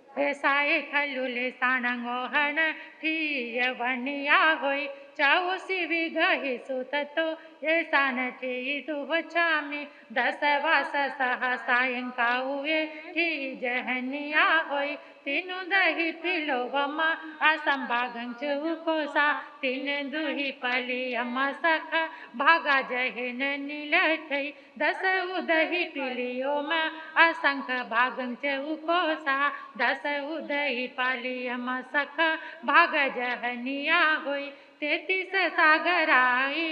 ऐसाए खलुले सानंगो हन ठीय वनिया होई चाओ सिवि गहि सुततो ऐसा न थी दुवचामी दस वास सह सायंकाउए ठी जहनिया होई तीनु दही पिलो वमा असंभागं चुकोसा तीन दुही पली अम्मा सख भागा जहन नीलथई दस उदही पिलियो में असंख भागं चुकोसा दस उदही पाली अम्मा सख भाग जहनिया होई तेतीस सागराई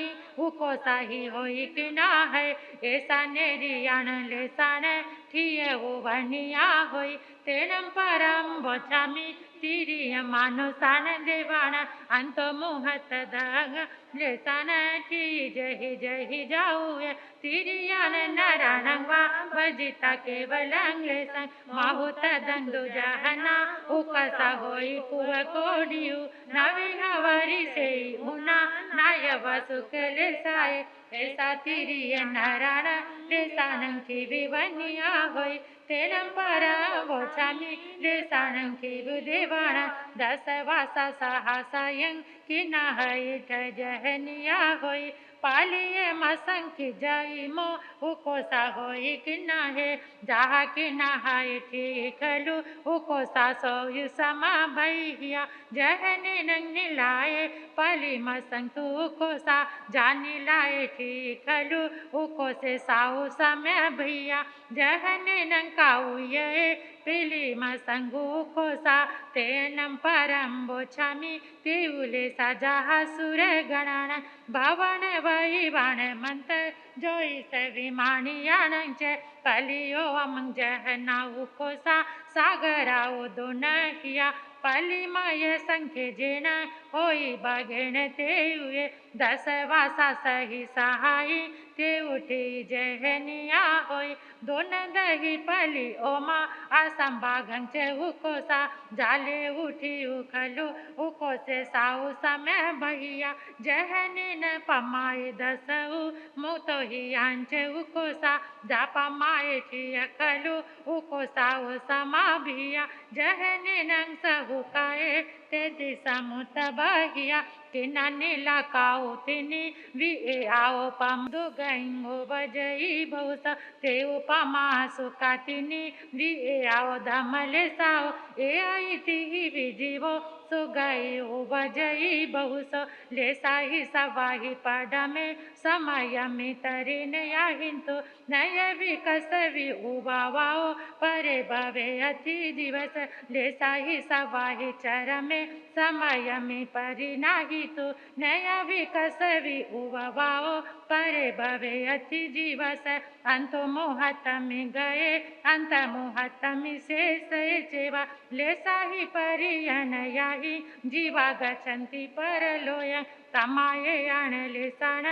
उको साही होई किना है ऐसा नेरियान लेसान ठिये वो वनिया होई तेनम परम बोचामी तिरिय मानुसान देवान अंत मुहत दग लेसान ठी जही जही जाऊए तिरियान नरणवा वजिता केवलं लेसान माहुत दंदु जहना उकसा होई पुव कोडियु नवी हवरी से उना नाय वसुक लेसाए ऐसा तिरिय नरण लेसानं की विवनिया होई तेनम परा वोचामी लेसानं की बुदेवाना दस वासा साहसायं की नाहित जहनिया होई पालिये मसंखि जाई मो उकोसा होई किना है जहा किना है ठीकलु उकोसा सोयु समा भैया जहने नंग लाए पली मसंतु उकोसा जानी लाए ठीकलु उको से साहु समय भैया जहने नंग काऊ ये पिलीम संगुकोसा तेनं परं बोछामि तिउले साजाह सुर गणान भवन वैवान मंत्र जोई सविमानियानं च पलियो अमं जहनाउकोसा सागराओ दोनकिया पलिमय संख्य जेन होई बगेन तेउए दस वासा सही सहाई ते उठी जहनिया होई दोन दही पली ओमा असंभागं चे उकोसा जाले उठी उखलु उको से साउ समय भैया जहनी न पमाए दसऊ मुतो ही आंचे उकोसा जा पमाए ठिया कलु उको साउ समा भिया जहनी नंग सहुकाए ते दिशा मुत बहिया तिना नीला काउ तिनी वी ए आओ पम दु गंगो बजई बहुत ते उपमा सुका तिनी वी ए आओ धमले साओ ए आई ती विजीवो सुगई ओ बजई बहुस ले साही सवाही पड़ा में समय में तरिन या हिंतु नय विकस वि उबावाओ परे भवे अति दिवस ले साही सवाही चर में समय में परिनाही तो नया विकस वि उबावाओ परे भवे अति दिवस अंत मोहत में गए अंत मोहत में शेष जेवा ले साही परियन याही जीवा गच्छन्ति परलोय तमाये आणले सण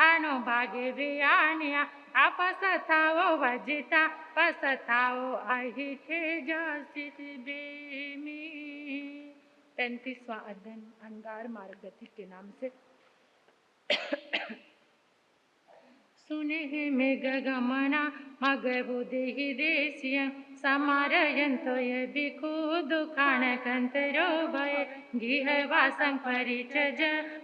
अनुभागे वियानिया अपसथाओ वजिता पसथाओ अहिठे जासित बेमी। 35वां अध्ययन अंगार मार्गति के नाम से। सुने मेघ गमना मग बुद्धि देशिय समारयन्तो ये बिकु दुखान कंतरो भय गिह वासं परिचज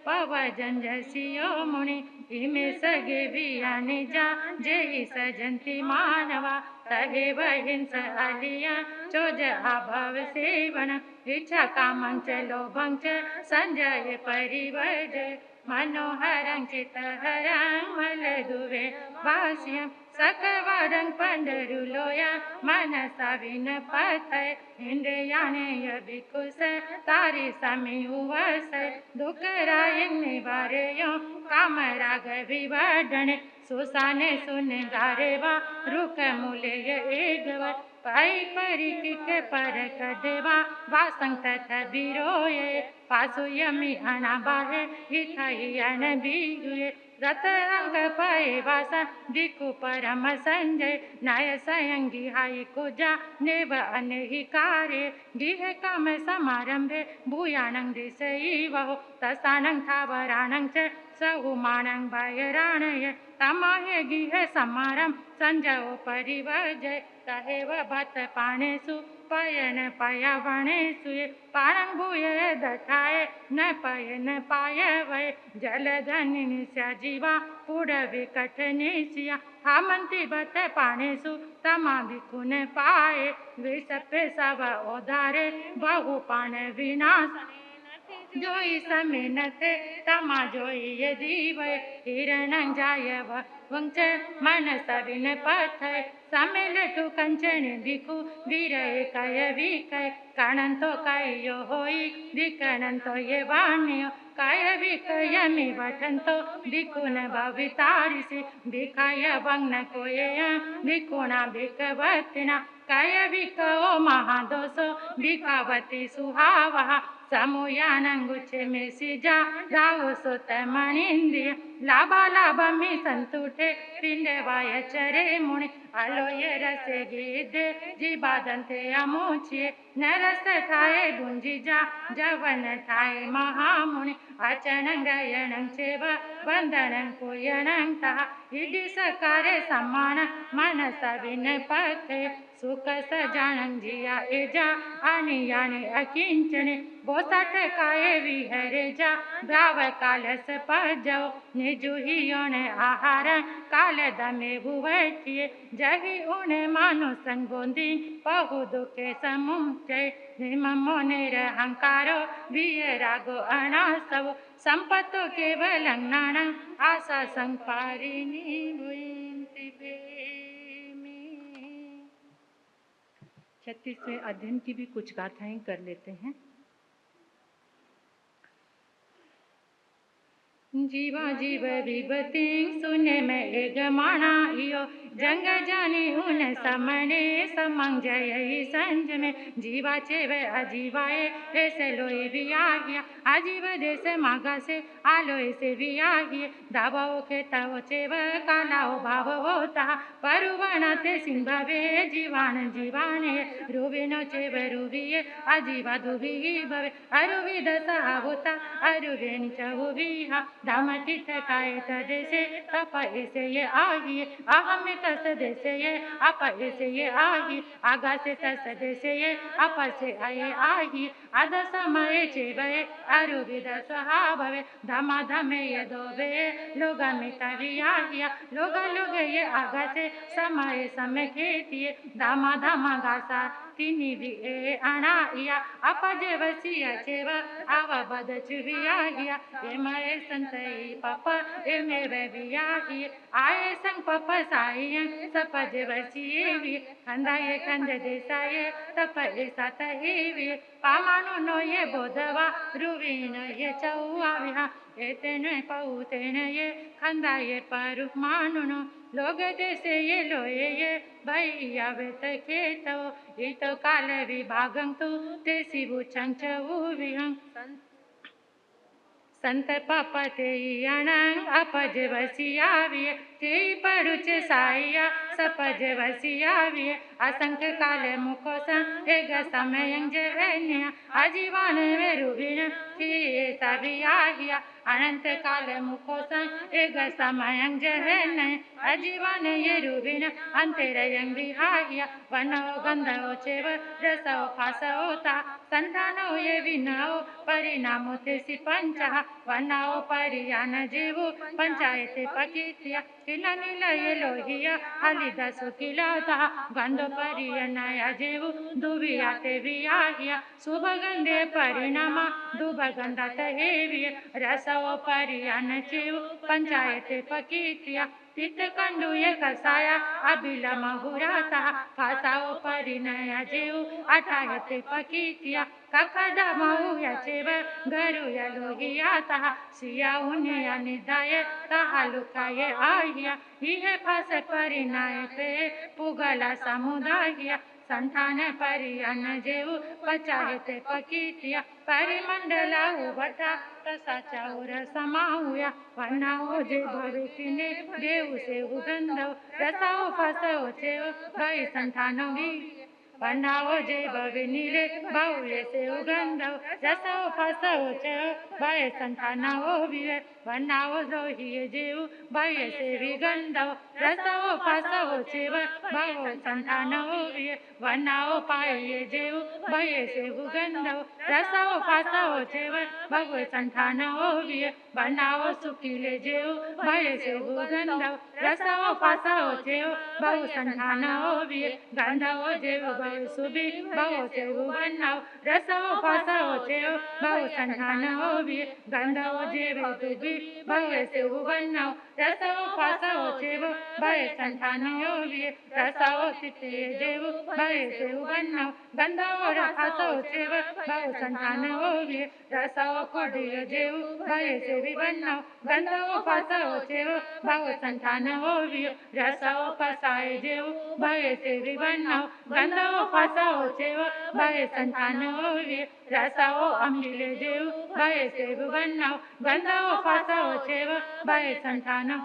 पवजन जसियो मुनि इमे सगे बियानि जा जेहि सजन्ति मानवा तहे वहिंस अलिया चोज अभव सेवन इच्छा कामं च लोभं च संजय परिवर्ज मनोहरं चित्तहरं मलदुवे भाष्यं सकवरं पंडरुलोया मनसा विनपतय इंद्रियाणे यबिकुस तारि समी उवस दुःखराय निवारयो कामराग विवर्धने सुसाने सुने गारेवा रुक मूले एगव पाई परिकिक पर कदेवा वासं तथा बिरोये पासुयमि अनाबाहे हिथाई अनबिगुये रत रंग पाए वासा दिकु परम संजय नाय सयंगी हाई कुजा नेव अनहि कार्य गिह काम समारंभे भूयानं दिशई वहो तसानं थावरानं च सहुमानं भयराणय तमाहे गिह समारं संजयो परिवर्जय तहेव भत पाणेषु पयन पयवणेषु पारं भूय दठाय न पयन पाय वै जलधनि सजीवा पुडवि कठनिशिया हामंति बत पाणेषु तमा भिखुन पाए विषपे सब ओधारे बहु पाण विनाश जोई समेनते तमा जोई ये जीव हिरणं जायव वंच मन सविन पथय समेल टु कंचन भिखु वीरय कय विकय काणंतो कायो होई विकणंतो ये वाण्यो काय विकयमि वठंतो भिकुन भवितारिसि भिखाय वंगन कोयया भिकुणा भिकवतिना काय विको महादोषो भिखावती सुहावः समूयानंगुचे में सिजा राहु सुत मणिंद्रिय लाभा लाभ में संतुटे पिंडवाय चरे मुनि अलोय रसे गीदे जीवादंते अमोचिए नरस थाये गुंजिजा जवन थाये महामुनि अचनं गयनं चेव वंदनं कुयनं ता इडि सकारे समान मनस विनपते सुख सजानं जिया एजा आनि यानि अकिंचने बोसठ काये विहरे जा ब्राव कालस पजो निजुहियों आहार काल दमे भुवैठिए जहि उन्हें मानो संगोंदी बहु दुखे समुचय निममोनेर अहंकारो विय रागो अनासव संपत्तो केवल नाना आशा संपारिणी भुयंति बेमी। 36वें अध्ययन की भी कुछ गाथाएं कर लेते हैं। जीवा जीव विभति सुने में एक माणा इयो जंग जाने उन समने समंग जय संज में जीवा चेवे अजीवाए ऐसे लोई भी आगिया अजीव देश मागा से आलोय से भी आगिए दाबाओ खेताओ चेव कालाओ भाव होता परुवणते सिंहवे जीवान जीवाने रुविनो चेव रुविये अजीवा दुभी भवे अरुवि दशा होता अरुवेन चहुविहा धमटित काय तदेसे तप ऐसे ये आगी अहम तस देसे ये अप ऐसे ये आगी आगा से तस देसे ये अप से आये आगी अध समय चेवे अरुविद स्वभावे धमा धमे ये दोबे लोगा में तभी आगिया लोगा लोग ये आगा से समय समय खेतिए धमा धमा गासा तिनी भी ए अनाइया अपजे वसिया चेव आवा बद चुबिया गिया ए मरे संतई पापा ए मेरे बिया गी आए संग पापा साई सपजे वसिए भी खंदा ये खंद देसाये तप ऐसा तही पामानो नो ये बोधवा रुवीन ये चौआ विहा एतेने पाउतेने ये खंदा ये परु मानुनो लोग देसे ये लोए ये भैया वेत खेतो ये तो काल विभागं तो तेसी बुचंग चवु विहं संत पपते अनंग अपज वसियाविय ते परुच साइया सपज वसियाविय असंख्य काल मुखोसं एक समयं जवन्या आजीवन में रुबिन ते सवियागिया अनंत काल मुखोसं एक समयं जवन्या आजीवन ये रुबिन अंतरयं विहागिया वनो गंधो चेव रसो फासोता संतानो ये विनाओ परिणामो तेसी पंचा वनाओ परियान जीवो पंचायत पकितिया किला नीला ये लोहिया हलिदा सुकिलाता गंधो परियनाया जीवो दुबियाते वियागिया सुभगंधे परिणामा दुभगंधा तहेविय रसो परियान जीवो पंचायत पकितिया तित कंडु ये कसाया अबिला महुराता फासाओ परिणया जीव अटायते पकितिया ककड़ा माऊ या चेव गरु या लोहियाता सिया उन्हें या निदाये तहालुका ये आहिया ये फास परिणय पे पुगला समुदाया संतान परियन जेव पचायते पकितिया परिमंडला उबटा तसा चाउर समाऊया वनाओ जे भवितिने देव से उगंधव रसाओ फासो चेव गई संतानो भी वनाओ जे भविनीले बाउले से उगंधव रसाओ फासो चेव भय संतानो भी वनाओ जोहिए जेव भय से विगंधव रसाओ फासो चेव भय संतानो भी वनाओ पाए जेव भय से उगंधव रसाओ फासो चेव भय संतानो भी वनाओ सुखिले जेव भय से उगंधव रसाओ फासो चेव भय संतानो भी गंधव जेव भय सुबी भय से उगंधव रसाओ फासो चेव भय संतानो भी गंधव जेव दुबी भय से उगंधव रसाओ फासो चेव भय संतानो भी रसाओ तिते जेव भय से उगंधव गंधव फासो चेव भय संतानो भी रसाओ कोडिय जेव भय से विबन्नव गंधव फासो चेव भय संतानो भी रसाओ फसाए जेव भय से विबन्नव गंधव फासो चेव भय संतानो भी रसाओ अम्बिले जेव भय से विबन्नव गंधव फासो चेव भय संतानो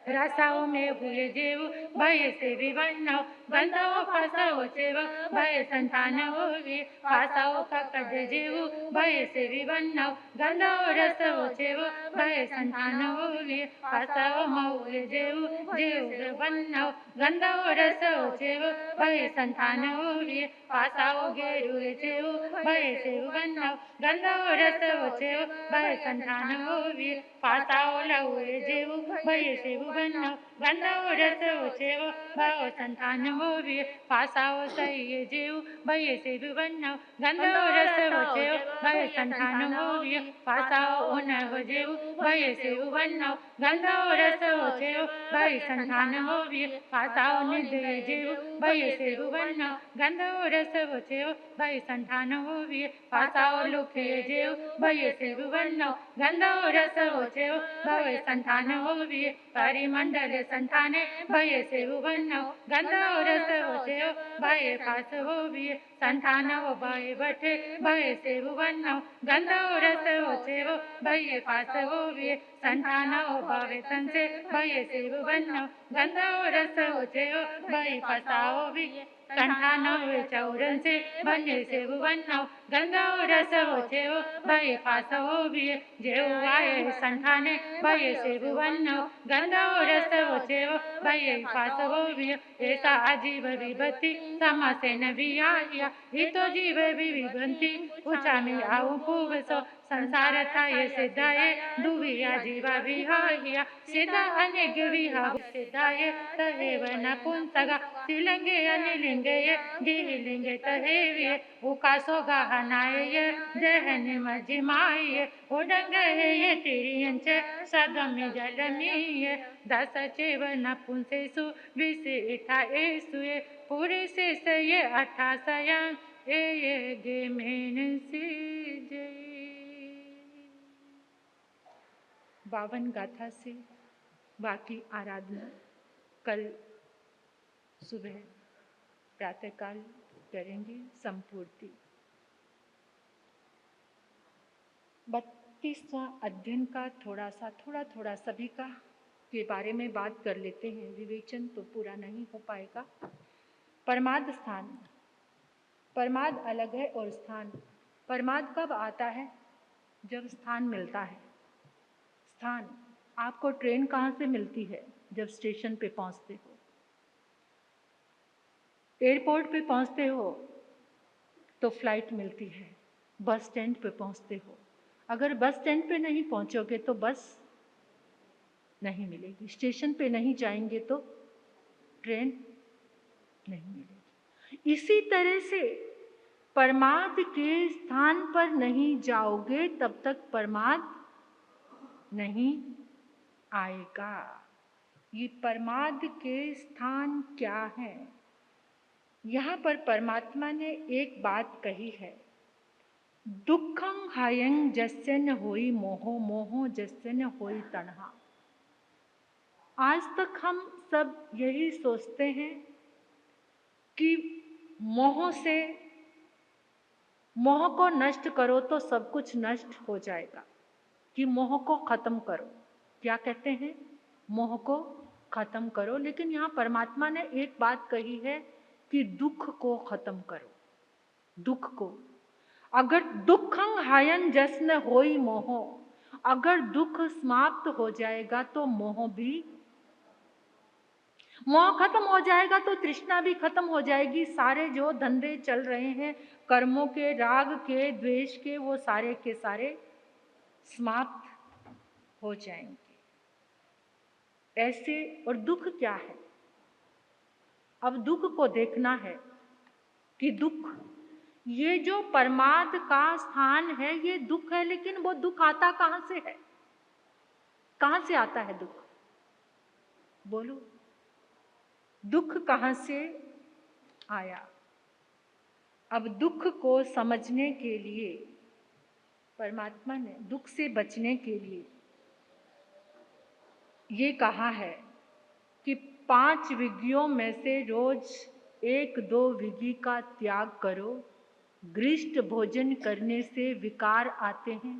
रसाओ में हुए जेव भय से विबन्नव गंधव फासो चेव भय संतानो भी फासो ककड जेव भय से विबन्नव गंधव रसो चेव भय संतानो भी फासो मऊले जेव जेव विबन्नव गंधव रसो चेव भय संतानो भी फासो गेरुए जेव भय से विबन्नव गंधव रसो चेव भय संतानो भी फासो लहुए जेव भय से विबन्नव गंधव रस उचेव भव संतान होवी फासाओ सही जीव भय से विवन्नव गंधव रस उचेव भय संतान होवी फासाओ उन्नव जीव भय से विवन्नव गंधव रस उचेव भय संतान होवी फासाओ निधय जीव भय से विवन्नव गंधव रस उचेव भय संतान होवी फासाओ लुखे जीव भय से विवन्नव गंधव रस उचेव भय संतान होवी परिमंडल संताने भय से विवन्नव गंधव रस उचेव भय फास होवी संतानव भय बठे भय से विवन्नव गंधव रस उचेव भय फास होवी संतानव भय संसे भय से विवन्नव गंधव रस उचेव भय फसाओ भी संतानव चौरन से भय से विवन्नव गंधव रस उचेव भय फासो भी जेव आए संताने भय से विवन्नव गंधव रस उचेव भय फासो भी ऐसा अजीब विभक्ति समा से न भी आया हितो जीव भी विभंति ऊंचा में आऊ पूवसो संसार था ये सिद्धाए दुविया जीवा विहाया सिद्धा अनेक विहा सिद्धाए तहे वन पुंसगा सिलंगे अनिलिंगे गिलिंगे तहे उकासो गहनाए जहन मजिमाए उडंगे ये तिरियंच सदम जलमीय दस चेवन पुंसेसु विसे इठा एसुए पूरे से सये अठा सयं ए गे मेन से जय। 52 गाथा से बाकी आराधना कल सुबह प्रातःकाल करेंगे संपूर्ति। 32वां अध्ययन का थोड़ा सभी का के बारे में बात कर लेते हैं, विवेचन तो पूरा नहीं हो पाएगा। परमाद स्थान, परमाद अलग है और स्थान। परमाद कब आता है? जब स्थान मिलता है। स्थान आपको ट्रेन कहाँ से मिलती है? जब स्टेशन पे पहुंचते हो, एयरपोर्ट पे पहुंचते हो तो फ्लाइट मिलती है, बस स्टैंड पे पहुंचते हो। अगर बस स्टैंड पे नहीं पहुंचोगे तो बस नहीं मिलेगी, स्टेशन पे नहीं जाएंगे तो ट्रेन नहीं मिलेगी। इसी तरह से परमाद के स्थान पर नहीं जाओगे तब तक परमाद नहीं आएगा। ये परमाद के स्थान क्या है? यहाँ पर परमात्मा ने एक बात कही है, दुखं हायं जस्य न होई मोहो मोहो जस्य न होई तन्हा। आज तक हम सब यही सोचते हैं कि मोह को नष्ट करो तो सब कुछ नष्ट हो जाएगा, कि मोह को खत्म करो। क्या कहते हैं? मोह को खत्म करो। लेकिन यहाँ परमात्मा ने एक बात कही है कि दुख को खत्म करो। दुख को, अगर दुखं हायन जस्न होई मोहो, अगर दुख समाप्त हो जाएगा तो मोह खत्म हो जाएगा तो तृष्णा भी खत्म हो जाएगी। सारे जो धंधे चल रहे हैं कर्मों के, राग के, द्वेष के, वो सारे के सारे समाप्त हो जाएंगे। ऐसे, और दुख क्या है? अब दुख को देखना है कि दुख, ये जो परमाद का स्थान है ये दुख है, लेकिन वो दुख आता कहां से है? कहां से आता है दुख? बोलो, दुख कहां से आया? अब दुख को समझने के लिए परमात्मा ने दुख से बचने के लिए ये कहा है कि 5 विधियों में से रोज 1-2 विधि का त्याग करो। गृष्ट भोजन करने से विकार आते हैं,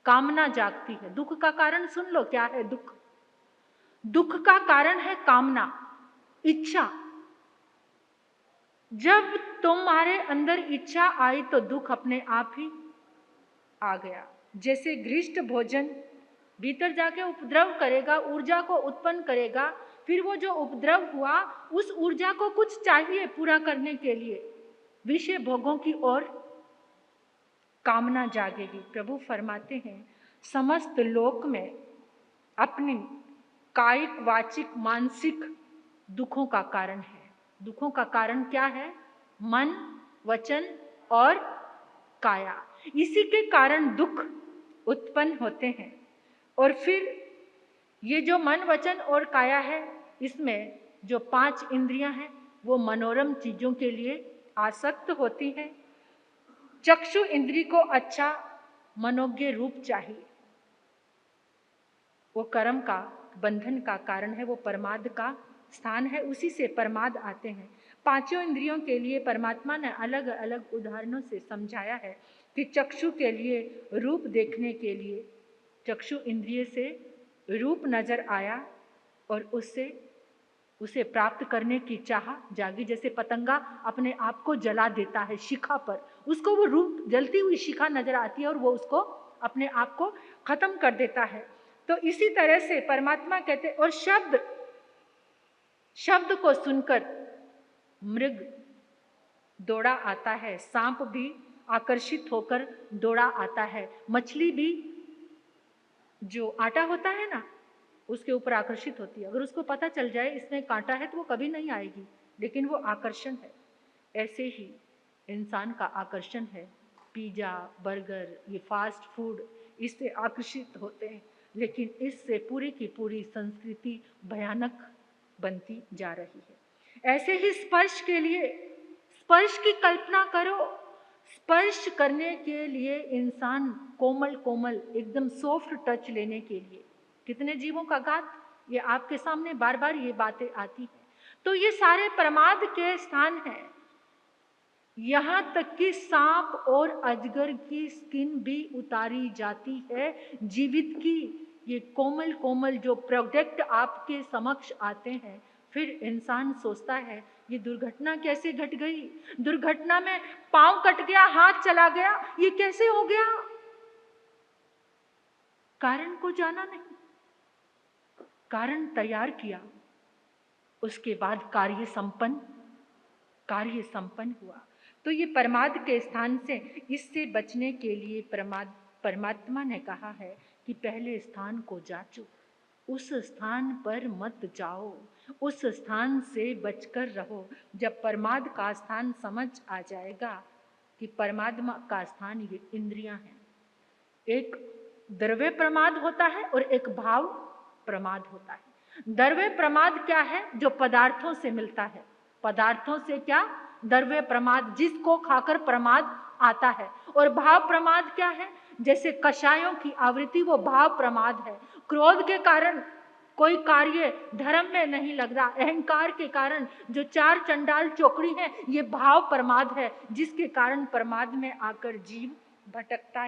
कामना जागती है। दुख का कारण सुन लो, क्या है दुख? दुख का कारण है कामना, इच्छा। जब तुम्हारे अंदर इच्छा आई तो दुख अपने आप ही आ गया। जैसे गृष्ट भोजन भीतर जाके उपद्रव करेगा, ऊर्जा को उत्पन्न करेगा, फिर वो जो उपद्रव हुआ उस ऊर्जा को कुछ चाहिए पूरा करने के लिए, विषय भोगों की ओर कामना जागेगी। प्रभु फरमाते हैं समस्त लोक में अपनी कायिक, वाचिक, मानसिक दुखों का कारण है। दुखों का कारण क्या है? मन, वचन और काया। इसी के कारण दुख उत्पन्न होते हैं। और फिर ये जो मन, वचन और काया है, इसमें जो 5 इंद्रियां हैं वो मनोरम चीजों के लिए आसक्त होती हैं। चक्षु इंद्री को अच्छा मनोज्ञ रूप चाहिए, वो कर्म का बंधन का कारण है, वो प्रमाद का स्थान है, उसी से प्रमाद आते हैं। 5 इंद्रियों के लिए परमात्मा ने अलग अलग उदाहरणों से समझाया है कि चक्षु के लिए रूप देखने के लिए चक्षु इंद्रिय से रूप नजर आया और उसे प्राप्त करने की चाह जागी। जैसे पतंगा अपने आप को जला देता है शिखा पर, उसको वो रूप जलती हुई शिखा नजर आती है और वो उसको अपने आप को खत्म कर देता है। तो इसी तरह से परमात्मा कहते, और शब्द को सुनकर मृग दौड़ा आता है, सांप भी आकर्षित होकर दौड़ा आता है, मछली भी जो आटा होता है ना उसके ऊपर आकर्षित होती है। अगर उसको पता चल जाए इसमें कांटा है तो वो कभी नहीं आएगी, लेकिन वो आकर्षण है। ऐसे ही इंसान का आकर्षण है। पिज्जा, बर्गर, ये फास्ट फूड, इससे आकर्षित होते हैं, लेकिन इससे पूरी की पूरी संस्कृति भयानक बनती जा रही है। ऐसे ही स्पर्श के लिए, स्पर्श की कल्पना करो, स्पर्श करने के लिए इंसान कोमल कोमल एकदम सॉफ्ट टच लेने के लिए कितने जीवों का घात, ये आपके सामने बार बार ये बातें आती हैं। तो ये सारे प्रमाद के स्थान हैं। यहाँ तक कि सांप और अजगर की स्किन भी उतारी जाती है जीवित की। ये कोमल कोमल जो प्रोडक्ट आपके समक्ष आते हैं, फिर इंसान सोचता है ये दुर्घटना कैसे घट गई, दुर्घटना में पांव कट गया, हाथ चला गया, ये कैसे हो गया? कारण को जाना नहीं, कारण तैयार किया, उसके बाद कार्य संपन्न हुआ। तो ये प्रमाद के स्थान से, इससे बचने के लिए परमात्मा ने कहा है कि पहले स्थान को जांचो, उस स्थान पर मत जाओ, उस स्थान से बचकर रहो। जब प्रमाद का स्थान समझ आ जाएगा कि परमात्मा का स्थान ये इंद्रियां हैं, एक द्रव्य प्रमाद होता है और एक भाव प्रमाद होता है। द्रव्य प्रमाद क्या है? जो पदार्थों से मिलता है। पदार्थों से क्या? द्रव्य प्रमाद, जिसको खाकर प्रमाद आता है। और भाव प्रमाद क्या है? जैसे कषायों की आवृत्ति, वो भाव प्रमाद है। क्रोध के कारण कोई कार्य धर्म में नहीं लग रहा, अहंकार के कारण जो 4 चंडाल चौकड़ी है, ये भाव प्रमाद है, जिसके कारण प्रमाद में आकर जीव भटकता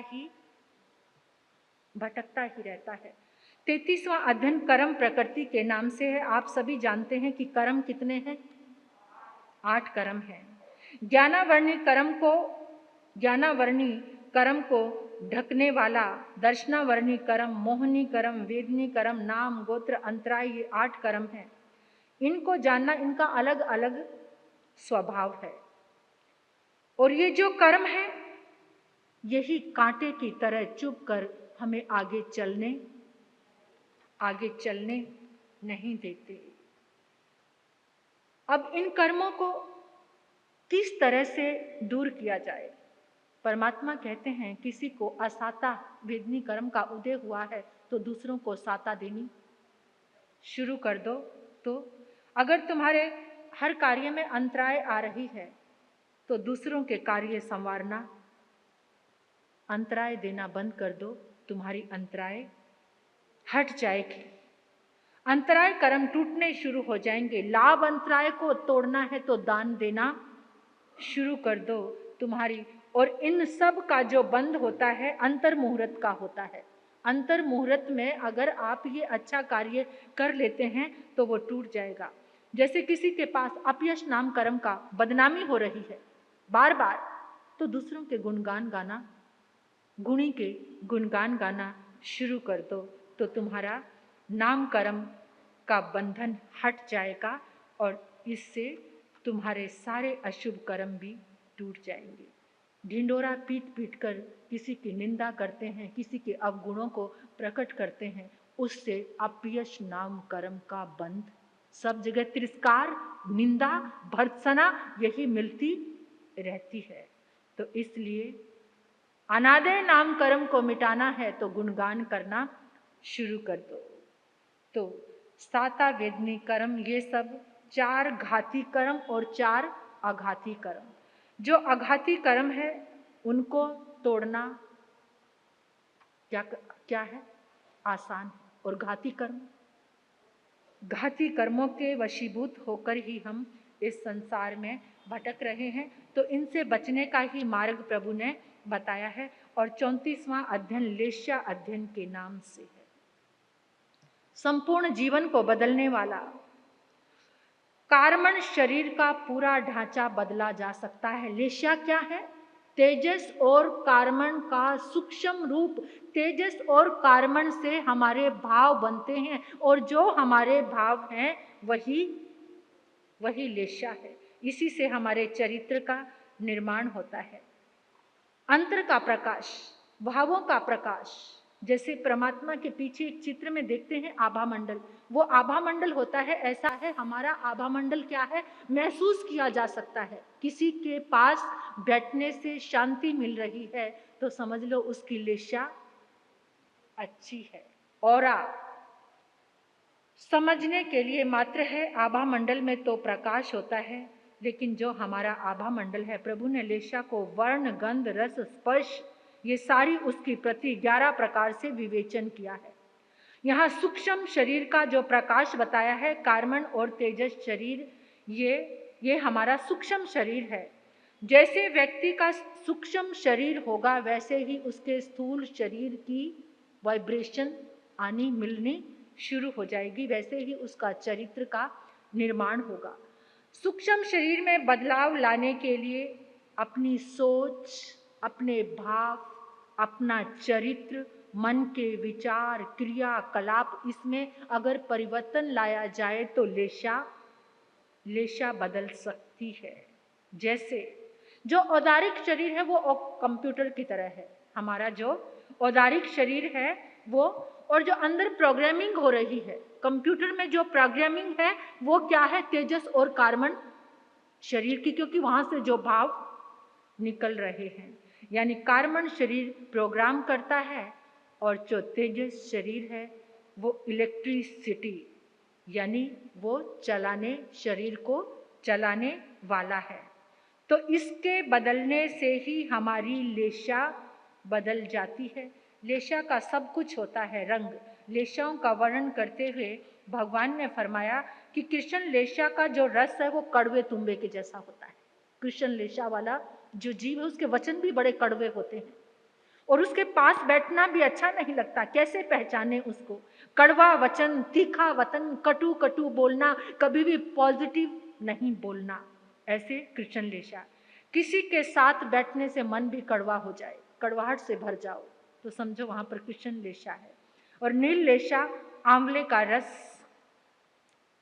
ही रहता है। 33वां अध्ययन कर्म प्रकृति के नाम से है। आप सभी जानते हैं कि कर्म कितने हैं? 8 कर्म हैं। ज्ञानावर्णी कर्म को ढकने वाला दर्शनावर्णी कर्म, मोहनी कर्म, वेदनी कर्म, नाम, गोत्र, अंतराय, ये 8 कर्म हैं। इनको जानना, इनका अलग अलग स्वभाव है। और ये जो कर्म है, यही कांटे की तरह चुभ कर हमें आगे चलने नहीं देते। अब इन कर्मों को किस तरह से दूर किया जाए? परमात्मा कहते हैं किसी को असाता वेदनी कर्म का उदय हुआ है तो दूसरों को साता देनी शुरू कर दो। तो अगर तुम्हारे हर कार्य में अंतराय आ रही है तो दूसरों के कार्य संवारना, अंतराय देना बंद कर दो, तुम्हारी अंतराय हट जाएगी। अंतराय कर्म टूटने शुरू हो जाएंगे। लाभ अंतराय को तोड़ना है तो दान देना शुरू कर दो तुम्हारी। और इन सब का जो बंद होता है अंतर मुहूर्त का होता है। अंतर मुहूर्त में अगर आप ये अच्छा कार्य कर लेते हैं तो वो टूट जाएगा। जैसे किसी के पास अपयश नाम कर्म का बदनामी हो रही है बार बार, तो दूसरों के गुणगान गाना, गुणी के गुणगान गाना शुरू कर दो, तो तुम्हारा नाम कर्म का बंधन हट जाएगा और इससे तुम्हारे सारे अशुभ कर्म भी टूट जाएंगे। ढिंडोरा पीट पीट कर किसी की निंदा करते हैं, किसी के अवगुणों को प्रकट करते हैं, उससे अपयश नाम कर्म का बंध। सब जगह तिरस्कार, निंदा, भर्त्सना यही मिलती रहती है। तो इसलिए अनादय नाम कर्म को मिटाना है तो गुणगान करना शुरू कर दो। तो साता वेदनी कर्म, ये सब 4 घाती कर्म और 4 आघाती कर्म। जो आघाती कर्म है उनको तोड़ना क्या है? आसान है। और घाती कर्मों के वशीभूत होकर ही हम इस संसार में भटक रहे हैं। तो इनसे बचने का ही मार्ग प्रभु ने बताया है। और 34वां अध्ययन लेश्या अध्ययन के नाम से है। संपूर्ण जीवन को बदलने वाला कार्मण शरीर का पूरा ढांचा बदला जा सकता है। लेश्या क्या है? तेजस और कार्मण का सूक्ष्म रूप। तेजस और कार्मण से हमारे भाव बनते हैं और जो हमारे भाव हैं वही लेश्या है। इसी से हमारे चरित्र का निर्माण होता है। अंतर का प्रकाश, भावों का प्रकाश। जैसे परमात्मा के पीछे एक चित्र में देखते हैं आभा मंडल, वो आभा मंडल होता है। ऐसा है हमारा आभा मंडल क्या है? महसूस किया जा सकता है। किसी के पास बैठने से शांति मिल रही है तो समझ लो उसकी लेश्या अच्छी है। औरा समझने के लिए मात्र है। आभा मंडल में तो प्रकाश होता है, लेकिन जो हमारा आभा मंडल है, प्रभु ने लेश्या को वर्ण, गंध, रस, स्पर्श, ये सारी उसकी प्रति 11 प्रकार से विवेचन किया है। यहाँ सूक्ष्म शरीर का जो प्रकाश बताया है, कार्मण और तेजस शरीर, ये हमारा सूक्ष्म शरीर है। जैसे व्यक्ति का सूक्ष्म शरीर होगा वैसे ही उसके स्थूल शरीर की वाइब्रेशन आनी मिलनी शुरू हो जाएगी, वैसे ही उसका चरित्र का निर्माण होगा। सूक्ष्म शरीर में बदलाव लाने के लिए अपनी सोच, अपने भाव, अपना चरित्र, मन के विचार, क्रिया, कलाप, इसमें अगर परिवर्तन लाया जाए तो लेशा बदल सकती है। जैसे जो औदारिक शरीर है वो कंप्यूटर की तरह है। हमारा जो औदारिक शरीर है वो, और जो अंदर प्रोग्रामिंग हो रही है कंप्यूटर में, जो प्रोग्रामिंग है वो क्या है? तेजस और कार्बन शरीर की, क्योंकि वहां से जो भाव निकल रहे हैं। यानी कार्बन शरीर प्रोग्राम करता है और जो तेजस शरीर है वो इलेक्ट्रिसिटी, यानी वो शरीर को चलाने वाला है। तो इसके बदलने से ही हमारी लेशा बदल जाती है। लेशा का सब कुछ होता है रंग। लेशाओं का वर्णन करते हुए भगवान ने फरमाया कि कृष्ण लेशा का जो रस है वो कड़वे तुम्बे के जैसा होता है। कृष्ण लेशा वाला जो जीव है उसके वचन भी बड़े कड़वे होते हैं और उसके पास बैठना भी अच्छा नहीं लगता। कैसे पहचाने उसको? कड़वा वचन, तीखा वचन, कटु कटु बोलना, कभी भी पॉजिटिव नहीं बोलना, ऐसे कृष्ण लेशा। किसी के साथ बैठने से मन भी कड़वा हो जाए, कड़वाहट से भर जाओ तो समझो वहां पर कृष्ण लेशा है। और नील लेशा आंवले का रस,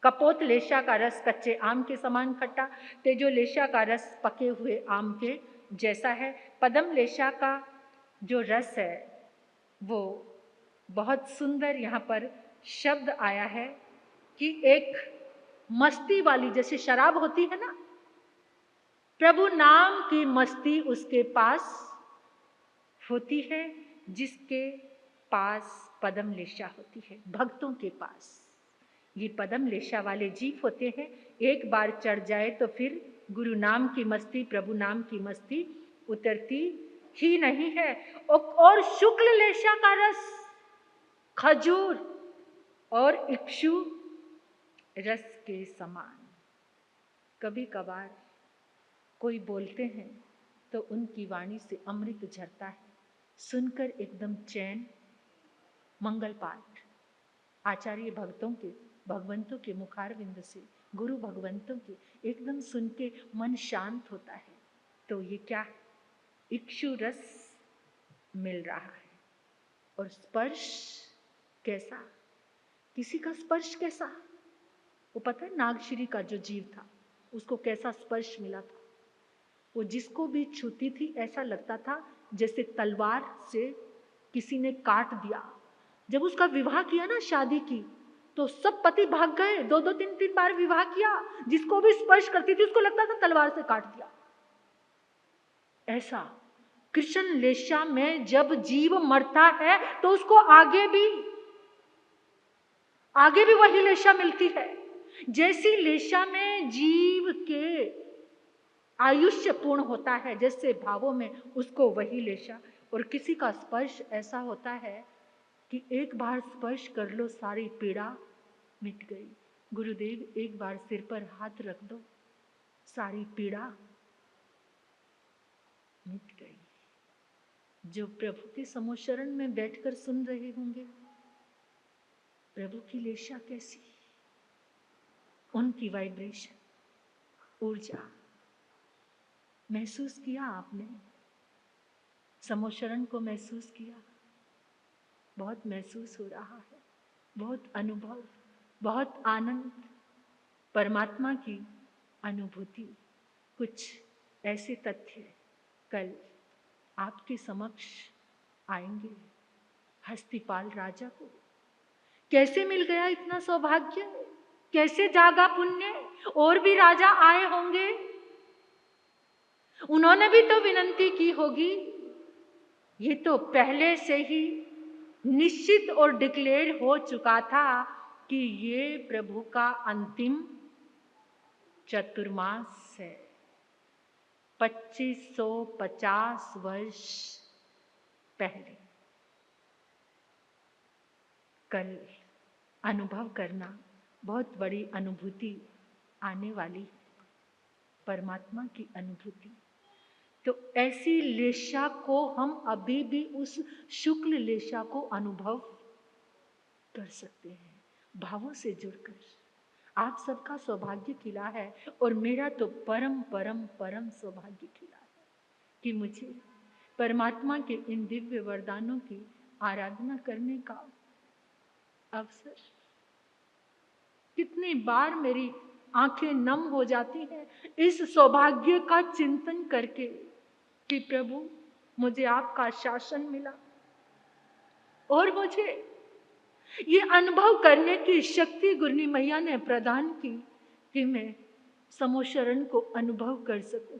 कपोत लेशा का रस कच्चे आम के समान खट्टा, तेजो लेशा का रस पके हुए आम के जैसा है। पदम लेशा का जो रस है वो बहुत सुंदर, यहाँ पर शब्द आया है कि एक मस्ती वाली, जैसे शराब होती है ना, प्रभु नाम की मस्ती उसके पास होती है जिसके पास पदम लेशा होती है, भक्तों के पास। ये पदम लेशा वाले जीव होते हैं। एक बार चढ़ जाए तो फिर गुरु नाम की मस्ती, प्रभु नाम की मस्ती उतरती ही नहीं है। और शुक्ल लेशा का रस खजूर और इक्षु रस के समान। कभी कभार कोई बोलते हैं तो उनकी वाणी से अमृत झरता है, सुनकर एकदम चैन। मंगल पाठ आचार्य भगवंतों के मुखारविंद से, गुरु भगवंतों के, एकदम सुन के मन शांत होता है। तो ये क्या है? इक्षु रस मिल रहा है। और स्पर्श कैसा? किसी का स्पर्श कैसा? वो पता है नागश्री का जो जीव था उसको कैसा स्पर्श मिला था? वो जिसको भी छूती थी ऐसा लगता था जैसे तलवार से किसी ने काट दिया, जब उसका विवाह किया ना, शादी की, तो सब पति भाग गए। 2-2 3-3 बार विवाह किया। जिसको भी स्पर्श करती थी उसको लगता था तलवार से काट दिया। ऐसा कृष्ण लेशा में जब जीव मरता है तो उसको आगे भी वही लेशा मिलती है। जैसी लेशा में जीव के आयुष्य पूर्ण होता है, जैसे भावों में उसको वही लेशा। और किसी का स्पर्श ऐसा होता है कि एक बार स्पर्श कर लो, सारी पीड़ा मिट गई। गुरुदेव एक बार सिर पर हाथ रख दो, सारी पीड़ा मिट गई। जो प्रभु के समोशरण में बैठकर सुन रहे होंगे, प्रभु की लेशा कैसी, उनकी वाइब्रेशन, ऊर्जा महसूस किया आपने? समोशरण को महसूस किया? बहुत महसूस हो रहा है, बहुत अनुभव, बहुत आनंद, परमात्मा की अनुभूति। कुछ ऐसे तथ्य कल आपके समक्ष आएंगे। हस्तिपाल राजा को कैसे मिल गया इतना सौभाग्य, कैसे जागा पुण्य? और भी राजा आए होंगे, उन्होंने भी तो विनंती की होगी। ये तो पहले से ही निश्चित और डिक्लेयर हो चुका था कि ये प्रभु का अंतिम चतुर्मास है। 2550 वर्ष पहले। कल अनुभव करना बहुत बड़ी अनुभूति आने वाली है, परमात्मा की अनुभूति। तो ऐसी लेशा को हम अभी भी उस शुक्ल लेशा को अनुभव कर सकते हैं, भावों से जुड़कर। आप सबका सौभाग्य खिला है और मेरा तो परम परम परम सौभाग्य खिला है कि मुझे परमात्मा के इन दिव्य वरदानों की आराधना करने का अवसर। कितनी बार मेरी आंखें नम हो जाती हैं इस सौभाग्य का चिंतन करके कि प्रभु मुझे आपका शासन मिला और मुझे ये अनुभव करने की शक्ति गुरनी मैया ने प्रदान की कि मैं समोशरण को अनुभव कर सकूं,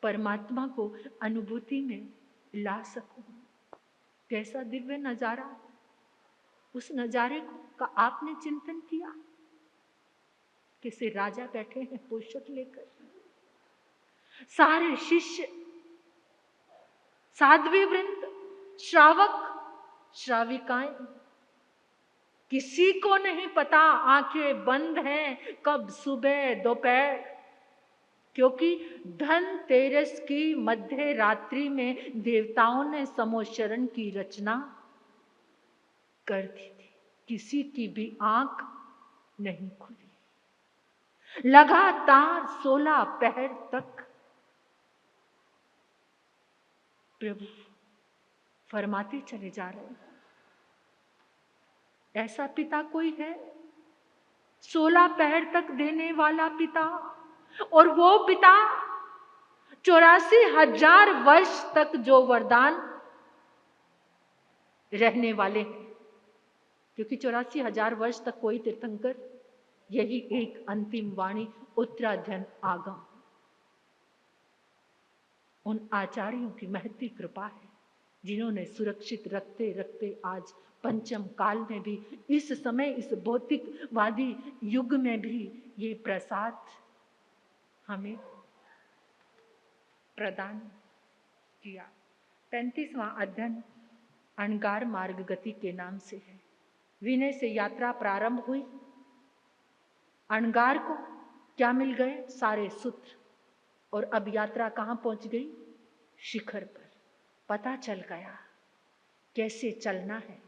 परमात्मा को अनुभूति में ला सकूं। कैसा दिव्य नजारा! उस नजारे का आपने चिंतन किया? किसी राजा बैठे हैं पोषक लेकर, सारे शिष्य, साध्वी वृंद, श्रावक, श्राविकाएं, किसी को नहीं पता, आंखें बंद हैं, कब सुबह दोपहर, क्योंकि धनतेरस की मध्य रात्रि में देवताओं ने समोशरण की रचना कर दी थी। किसी की भी आंख नहीं खुली। लगातार 16 पहर तक प्रभु फरमाते चले जा रहे हैं। ऐसा पिता कोई है? 16 पहर तक देने वाला पिता, और वो पिता 84,000 वर्ष तक जो वरदान रहने वाले हैं, क्योंकि 84,000 वर्ष तक कोई तीर्थंकर, यही एक अंतिम वाणी उत्तराधन आगम। उन आचार्यों की महती कृपा है जिन्होंने सुरक्षित रखते रखते आज पंचम काल में भी, इस समय इस भौतिकवादी युग में भी ये प्रसाद हमें प्रदान किया। 35वां अध्ययन अणगार मार्ग गति के नाम से है। विनय से यात्रा प्रारंभ हुई। अणगार को क्या मिल गए? सारे सूत्र। और अब यात्रा कहाँ पहुंच गई? शिखर पर। पता चल गया कैसे चलना है,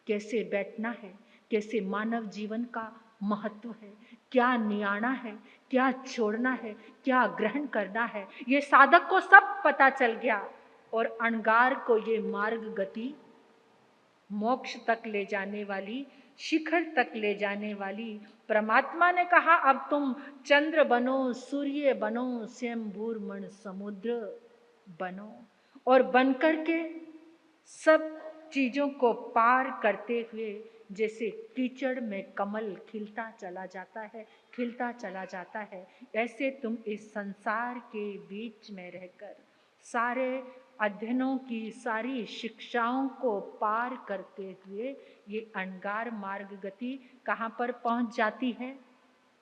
कैसे बैठना है, कैसे मानव जीवन का महत्व है, क्या नियाना है, क्या छोड़ना है, क्या ग्रहण करना है, ये साधक को सब पता चल गया। और अणगार को ये मार्ग गति मोक्ष तक ले जाने वाली, शिखर तक ले जाने वाली। परमात्मा ने कहा अब तुम चंद्र बनो, सूर्य बनो, स्वयंभूर्मण समुद्र बनो, और बनकर के सब चीजों को पार करते हुए जैसे कीचड़ में कमल खिलता चला जाता है, खिलता चला जाता है, ऐसे तुम इस संसार के बीच में रहकर सारे अध्ययनों की सारी शिक्षाओं को पार करते हुए ये अणगार मार्ग गति कहाँ पर पहुंच जाती है?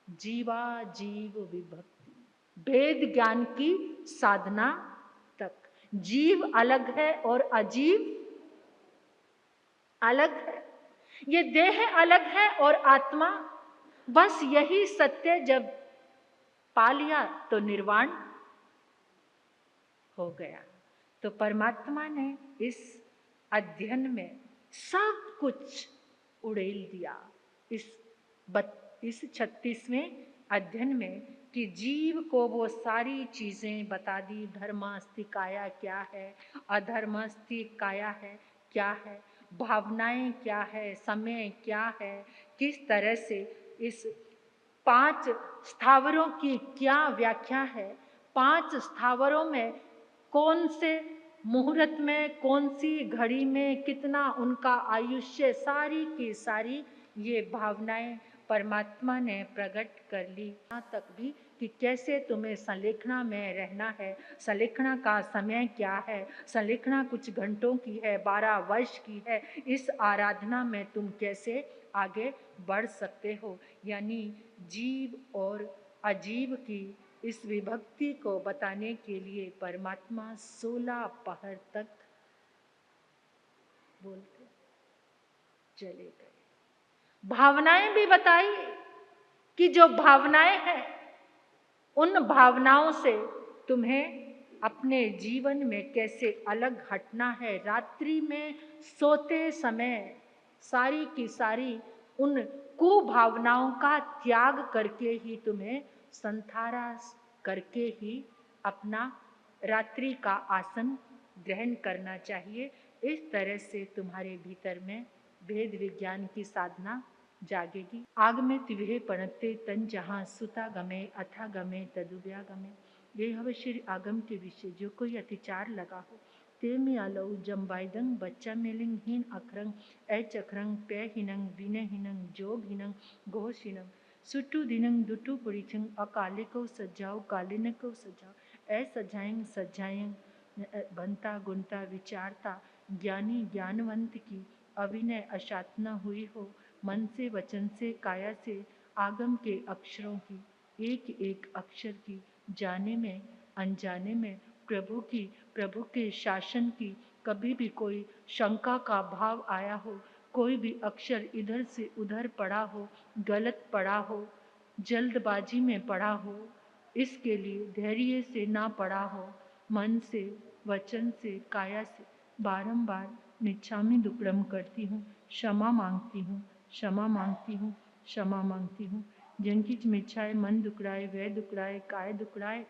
जीवा जीव विभक्ति, भेद ज्ञान की साधना तक। जीव अलग है और अजीव अलग है, ये देह अलग है और आत्मा, बस यही सत्य जब पा लिया तो निर्वाण हो गया। तो परमात्मा ने इस अध्ययन में सब कुछ उड़ेल दिया, इस 36वें अध्ययन में, कि जीव को वो सारी चीजें बता दी। धर्मास्ति काया क्या है, अधर्मास्ति काया है क्या है, भावनाएं क्या है, समय क्या है, किस तरह से इस 5 स्थावरों की क्या व्याख्या है, 5 स्थावरों में कौन से मुहूर्त में, कौन सी घड़ी में कितना उनका आयुष्य, सारी की सारी ये भावनाएं परमात्मा ने प्रकट कर ली। यहाँ तक भी कि कैसे तुम्हें संलेखना में रहना है, संलेखना का समय क्या है, संलेखना कुछ घंटों की है, 12 वर्ष की है, इस आराधना में तुम कैसे आगे बढ़ सकते हो। यानी जीव और अजीव की इस विभक्ति को बताने के लिए परमात्मा 16 पहर तक बोलते चले गए। भावनाएं भी बताई कि जो भावनाएं हैं उन भावनाओं से तुम्हें अपने जीवन में कैसे अलग हटना है। रात्रि में सोते समय सारी की सारी उन कुभावनाओं का त्याग करके ही तुम्हें संथारा करके ही अपना रात्रि का आसन ग्रहण करना चाहिए। इस तरह से तुम्हारे भीतर में भेद विज्ञान की साधना जागेगी। आगमे तिविहे पणते तन जहाँ सुता गमे अथा गमे तदुव्या गमे। ये हव श्री आगम के विषय जो कोई अतिचार लगा हो ते में आलऊ जम्बाइदंग बच्चा मेलिंग हीन अखरंग ए चखरंग पे हिनंग विने हिनंग जोग हिनंग घोष हिनंग सुटू दिनंग दुटू पुड़ीछंग अकाले को सजाओ कालिन को सजाओ ए सजाएंग सजाएंग बनता गुणता विचारता ज्ञानी ज्ञानवंत की अविनय अशातना हुई हो। मन से वचन से काया से आगम के अक्षरों की एक एक अक्षर की जाने में अनजाने में प्रभु के शासन की कभी भी कोई शंका का भाव आया हो, कोई भी अक्षर इधर से उधर पड़ा हो, गलत पड़ा हो, जल्दबाजी में पड़ा हो, इसके लिए धैर्य से ना पड़ा हो, मन से वचन से काया से बारंबार निच्छामी दुक्कड़म करती हूँ, क्षमा मांगती हूँ, क्षमा मांगती हूँ, क्षमा मांगती हूँ। जिनकी मिच्छाए मन दुकड़ाए, वह दुकड़ाए, काय दुकड़ाए,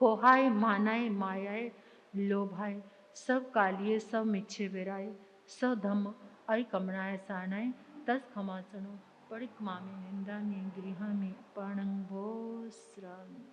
कोहाय मानाए मायाए लोभाए, सब कालिए सब मिच्छे बेराए, स धम्म अय कमनाय सानाय तस खमासनो परिक्मामे निंदा में गृहा में पर्णंग भोस्रामी।